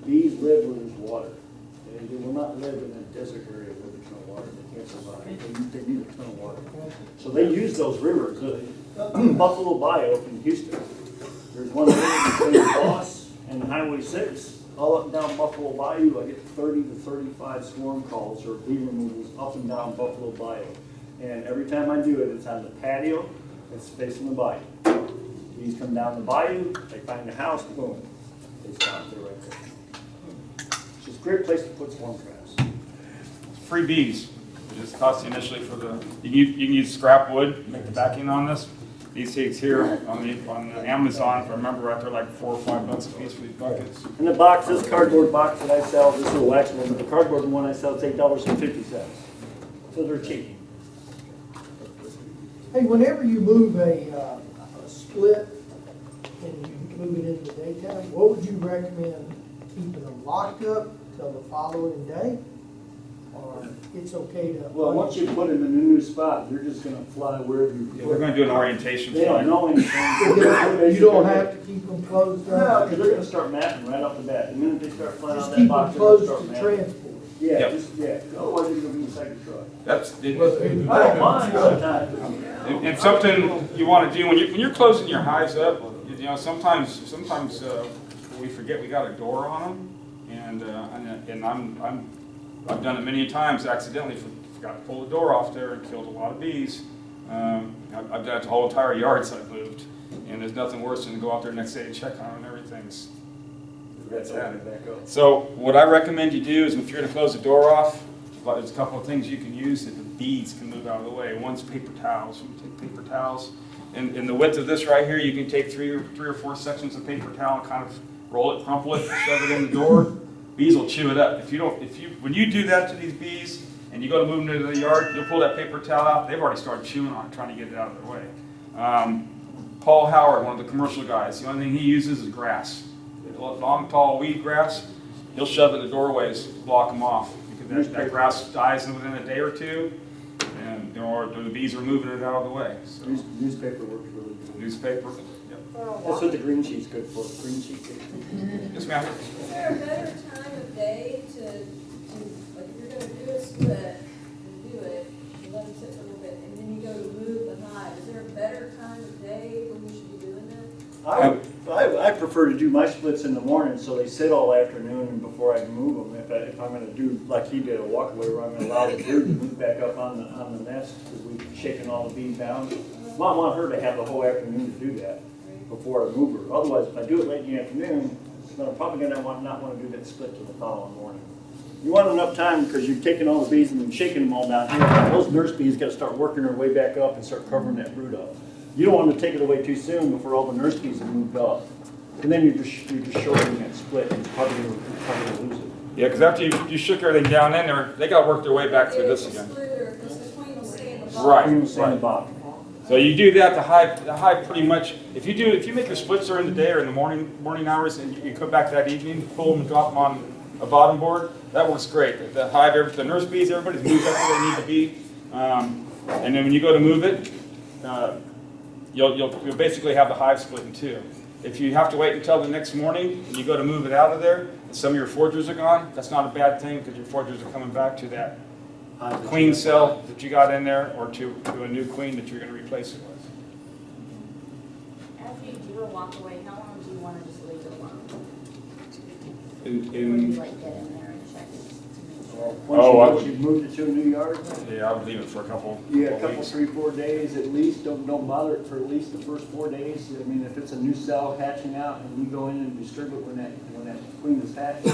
S2: Bees live where there's water. They will not live in a desert area where there's no water. They can't survive. They need a ton of water. So they use those rivers. Buffalo Bayou up in Houston. There's one river between Boss and Highway 6. All up and down Buffalo Bayou, I get 30 to 35 swarm calls or bee removals up and down Buffalo Bayou. And every time I do it, it's on the patio. It's facing the bayou. Bees come down the bayou. They find the house. Boom. They stop there right there. It's just a great place to put swarm traps.
S1: Free bees. It just costs you initially for you can use scrap wood, make the backing on this. These things here on Amazon, if I remember right, they're like $4 or $5 a piece for these buckets.
S2: And the box, this cardboard box that I sell, this little wax one, but the cardboard one I sell is $8.50. So they're cheap.
S15: Hey, whenever you move a split and you move it in the daytime, what would you recommend? Keeping them locked up till the following day? Or it's okay to?
S2: Well, once you put them in a new spot, they're just gonna fly wherever you put them.
S1: We're going to do an orientation
S2: They don't
S1: flight.
S2: know anything.
S15: You don't have to keep them closed
S2: No,
S15: up?
S2: because they're gonna start mapping right off the bat. The minute they start flying
S15: Just
S2: out
S15: keep
S2: that box,
S15: them
S2: they're gonna
S15: closed
S2: start
S15: to
S2: mapping.
S15: transport?
S2: Yeah,
S1: Yep.
S2: otherwise they're gonna be inside the truck.
S1: That's
S2: I don't mind sometimes.
S1: and something you want to do when you're closing your hives up. You know, sometimes we forget we got a door on them, and I've done it many times accidentally. Forgot to pull the door off there and killed a lot of bees. I've done it to whole entire yards I've moved, and there's nothing worse than to go out there next day and check on them and everything's. That's it. So what I recommend you do is if you're going to close the door off, there's a couple of things you can use that the bees can move out of the way. One's paper towels. You can take paper towels, and in the width of this right here, you can take three or four sections of paper towel and kind of roll it, crumple it, shove it in the door. Bees will chew it up. When you do that to these bees and you go to move them into the yard, you'll pull that paper towel out. They've already started chewing on it, trying to get it out of their way. Paul Howard, one of the commercial guys, the only thing he uses is grass. Long, tall weed grass. He'll shove it in the doorways, block them off. Because that grass dies within a day or two, and the bees are moving it out of the way. So.
S2: Newspaper works really good.
S1: Newspaper. Yep.
S2: That's what the green sheet's good for. Green sheet.
S1: Yes, ma'am.
S5: Is there a better time of day to like if you're going to do a split, you do it, you let it sit for a little bit, and then you go to move the hive? Is there a better time of day when you should be doing that?
S2: I I prefer to do my splits in the morning, so they sit all afternoon and before I move them. If I'm gonna do, like he did, a walkaway where I'm gonna allow the brood to move back up on the nest, because we've shaken all the bees down. Well, I want her to have the whole afternoon to do that before I move her. Otherwise, if I do it late in the afternoon, then I'm probably gonna not wanna do that split till the following morning. You want enough time, because you're taking all the bees and then shaking them all down here. Those nurse bees gotta start working their way back up and start covering that brood up. You don't want to take it away too soon before all the nurse bees have moved up. And then you're just shortening that split and probably gonna lose it.
S1: Yeah, because after you shook everything down in there, they got to work their way back through this again.
S5: Because the queen will stay in the box.
S1: Right,
S2: Queen will stay in the
S1: right.
S2: bottom.
S1: So you do that, the hive pretty much, if you make your splits during the day or in the morning hours and you come back that evening, pull them and drop them on a bottom board, that works great. The hive, the nurse bees, everybody's moved up where they need to be. And then when you go to move it, you'll basically have the hive split in two. If you have to wait until the next morning and you go to move it out of there, and some of your foragers are gone, that's not a bad thing because your foragers are coming back to that queen cell that you got in there or to a new queen that you're going to replace it with.
S18: After you do a walk away, how long do you want to just leave it alone? Or do you like get in there and check it to make sure?
S2: Once you've moved it to a new yard?
S1: Yeah, I would leave it for a couple
S2: Yeah, 3,
S1: weeks.
S2: 4 days at least. Don't bother it for at least the first 4 days. I mean, if it's a new cell hatching out and you go in and disturb it when that queen is hatching,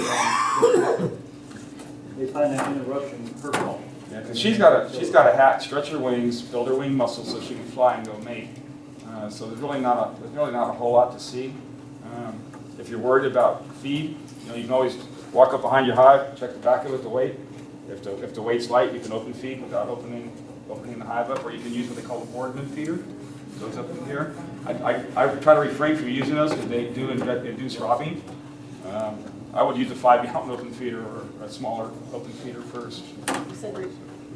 S2: they find that interruption her fault.
S1: Yeah, because she's got to hatch, stretch her wings, build her wing muscles so she can fly and go mate. So there's really not a whole lot to see. If you're worried about feed, you can always walk up behind your hive, check the back of it, the weight. If the weight's light, you can open feed without opening the hive up, or you can use what they call a Boardman feeder. It goes up in here. I try to refrain from using those because they do induce robbing. I would use a 5-gallon open feeder or a smaller open feeder first.
S18: You said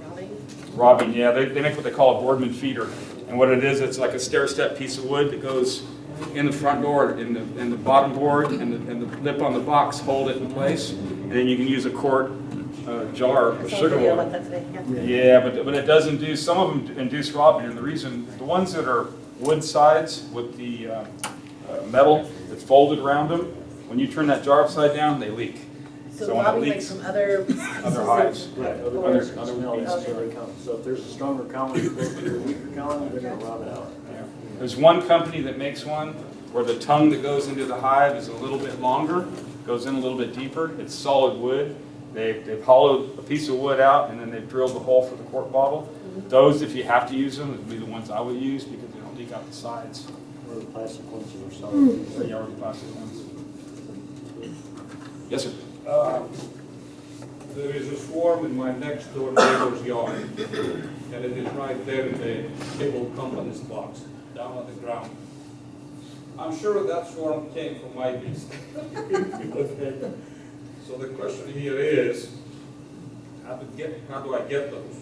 S18: robbing?
S1: Robbing, yeah. They make what they call a Boardman feeder. And what it is, it's like a stair-step piece of wood that goes in the front door, in the bottom board, and the lip on the box hold it in place. And then you can use a quart jar of sugar water. Yeah, but it does induce, some of them induce robbing. And the reason, the ones that are wood sides with the metal that's folded around them, when you turn that jar upside down, they leak.
S18: So
S1: when it
S18: robbing like
S1: leaks,
S18: from other
S1: hives.
S2: Right, other smells where they come. So if there's a stronger colony opposed to a weaker colony, they're going to rob it out.
S1: Yeah. There's one company that makes one where the tongue that goes into the hive is a little bit longer, goes in a little bit deeper. It's solid wood. They've hollowed a piece of wood out and then they've drilled the hole for the quart bottle. Those, if you have to use them, would be the ones I would use because they don't leak out the sides.
S2: Or the plastic ones that are solid.
S1: Yeah, or the plastic ones. Yes, sir.
S8: There is a swarm in my next door neighbor's yard, and it is right there in the cable company's box, down on the ground. I'm sure that swarm came from my beast. Okay. So the question here is, how do I get those?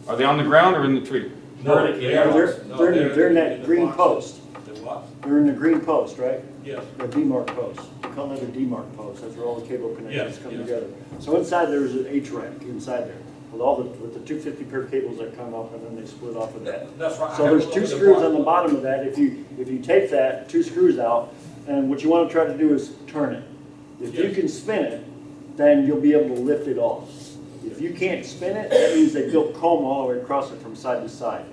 S1: Are they on the ground or in the tree?
S2: They're in that green post.
S8: The what?
S2: They're in the green post, right?
S8: Yes.
S2: The demarc post. We call that a demarc post. That's where all the cable connections
S8: Yes,
S2: come
S8: yes.
S2: together. So inside there's an H rack inside there with the 250 pair of cables that come up and then they split off of that.
S8: That's right.
S2: So there's 2 screws on the bottom of that. If you take that 2 screws out, and what you want to try to do is turn it. If you can spin it, then you'll be able to lift it off. If you can't spin it, that means they built comb all the way across it from side to side.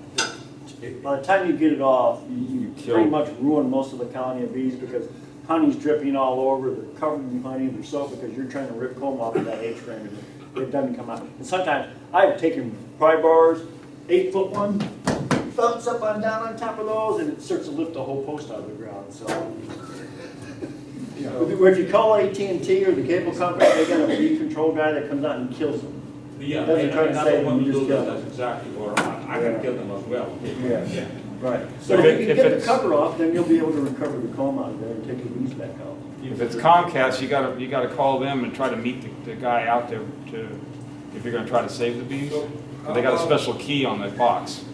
S2: By the time you get it off, you pretty much ruin most of the colony of bees because honey's dripping all over, they're covered in honey, they're soaked because you're trying to rip comb off of that H-frame and it doesn't come out. And sometimes I've taken pry bars, 8-foot one, thumps up and down on top of those, and it starts to lift the whole post out of the ground. So, if you call AT&T or the cable company, they got a bee control guy that comes out and kills them.
S8: Yeah,
S2: Doesn't try to
S8: I
S2: save
S8: don't want
S2: them,
S8: to
S2: you
S8: do
S2: just
S8: that,
S2: kill
S8: that's
S2: them.
S8: exactly where I can kill them as well.
S2: Yeah. Right.
S1: So
S2: So if you
S1: if
S2: can get the
S1: it's-
S2: cover off, then you'll be able to recover the comb out of there and take the bees back out.
S1: If it's Comcast, you gotta call them and try to meet the guy out there if you're gonna try to save the bees. They got a special key on that box.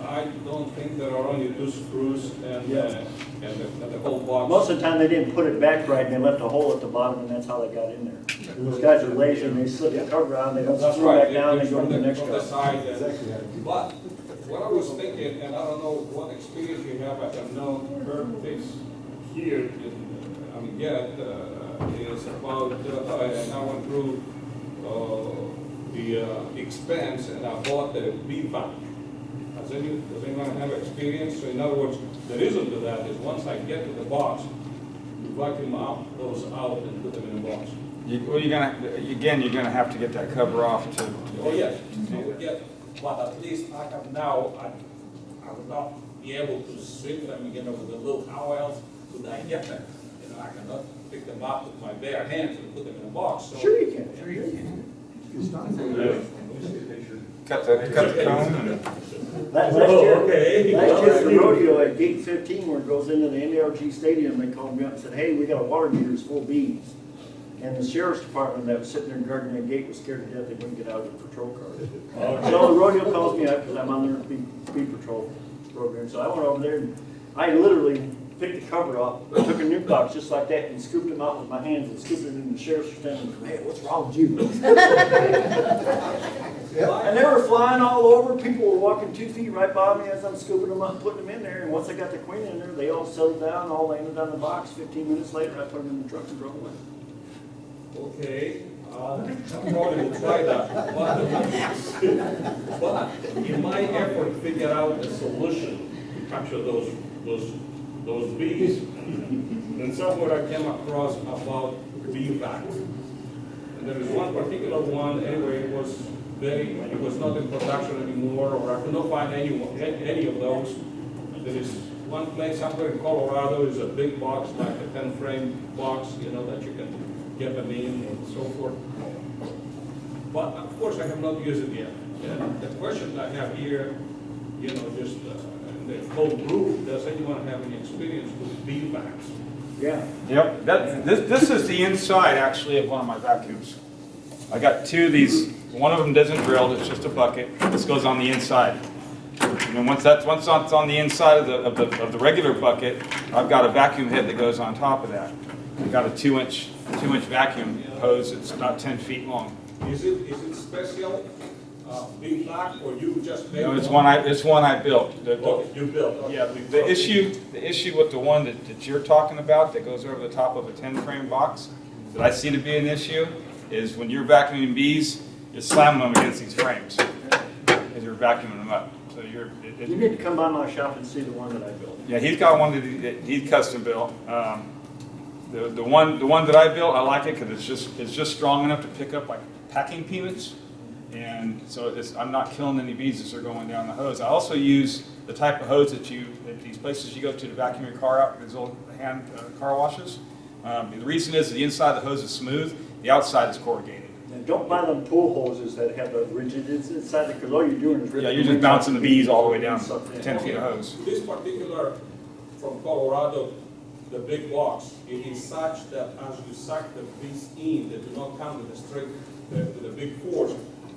S8: I don't think there are only 2 screws and the whole box.
S2: Most of the time, they didn't put it back right, and they left a hole at the bottom, and that's how they got in there. Those guys are lazy, and they slip the cover on, they don't
S8: That's
S2: screw it back
S8: right.
S2: down, they
S8: It's
S2: go to
S8: from
S2: the next
S8: from the
S2: job.
S8: side. But what I was thinking, and I don't know what experience you have, I have known bird pigs here, I'm get, is about, and I went through, the expense and I bought the bee vac. Does anyone have experience? So in other words, the reason to that is once I get to the box, you vacuum out, those out and put them in a box.
S1: Well, you're gonna have to get that cover off to.
S8: Oh, yes, I would get, but at least I have now, I would not be able to sweep them again with the little, how else would I get them? You know, I cannot pick them up with my bare hands and put them in a box, so.
S2: Sure you can, sure you can.
S1: Cut the cone and.
S2: Last year, the rodeo at gate 15 where it goes into the NRG stadium, they called me up and said, hey, we got a water meter that's full of bees. And the sheriff's department that was sitting there guarding that gate was scared to death they wouldn't get out of the patrol car. So the rodeo calls me up because I'm on their bee patrol program. So I went over there and I literally picked the cover off, took a new box just like that and scooped them out with my hands and scooped it in the sheriff's stand. Hey, what's wrong with you? And they were flying all over. People were walking 2 feet right by me as I'm scooping them up, putting them in there. And once I got the queen in there, they all settled down, all landed on the box. 15 minutes later, I put them in the truck and drove away.
S8: Okay, I probably will try that. But in my effort to figure out a solution to capture those bees, then somewhere I came across about bee vac. And there is one particular one, anyway, it was not in production anymore, or I could not find any of those. There is one place somewhere in Colorado, is a big box, like a 10-frame box, you know, that you can get them in and so forth. But of course, I have not used it yet. And the question I have here, you know, just the whole group, does anyone have any experience with bee vacs?
S2: Yeah.
S1: Yep, this is the inside actually of one of my vacuums. I got two of these. One of them doesn't drill, it's just a bucket. This goes on the inside. And then once it's on the inside of the regular bucket, I've got a vacuum head that goes on top of that. I've got a 2-inch vacuum hose that's about 10 feet long.
S8: Is it special bee vac, or you just made?
S1: No, it's one I built.
S8: You built. Okay.
S1: Yeah, the issue with the one that you're talking about that goes over the top of a 10-frame box that I see to be an issue is when you're vacuuming bees, you're slamming them against these frames as you're vacuuming them up. So you
S2: need to come by my shop and see the one that I built.
S1: Yeah, he's got one that he's custom built. The one that I built, I like it because it's just strong enough to pick up like packing peanuts, and so I'm not killing any bees as they're going down the hose. I also use the type of hose that these places you go to vacuum your car out, these little hand car washes. The reason is the inside of the hose is smooth, the outside is corrugated.
S2: And don't buy them pool hoses that have the rigid inside because all you're doing is ripping.
S1: Yeah, you're just bouncing the bees all the way down 10 feet of hose.
S8: This particular from Colorado, the big box, it is such that as you suck the bees in, they do not come with a straight, with a big force,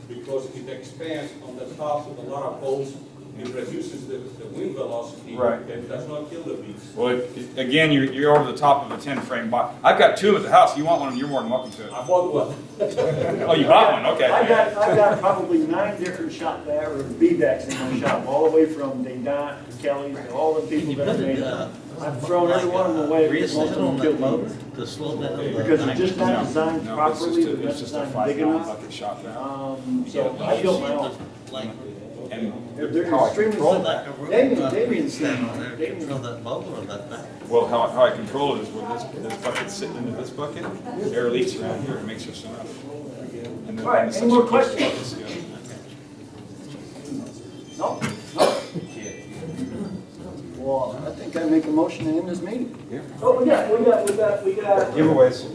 S8: because it expands on the top with a lot of holes. It reduces the wind velocity,
S1: right,
S8: and it does not kill the bees.
S1: Well, again, you're over the top of a 10-frame box. I've got two at the house. You want one? You're more than welcome to it.
S8: I bought one.
S1: Oh, you bought one? Okay.
S2: I've got probably 9 different shop or bee vacs in my shop, all the way from Dane to Kelly to all the people that have made it. I've thrown every one of them away because most of them killed me.
S9: To slow down.
S2: Because they're just not designed properly.
S1: It's just a 5-gallon bucket shop there.
S2: So I built my own.
S1: And
S2: they're
S1: how I
S2: extremely
S1: control
S2: simple.
S1: that.
S2: Damien's
S9: Stand on there, control that bubble or that back.
S1: Well, how I control it is when this bucket's sitting into this bucket, air leaks around here, it makes just enough. And then
S2: All right, any more questions? No? No? Well, I think I make a motion to end this meeting.
S1: Yeah.
S2: Oh, we got.
S1: Giveaways.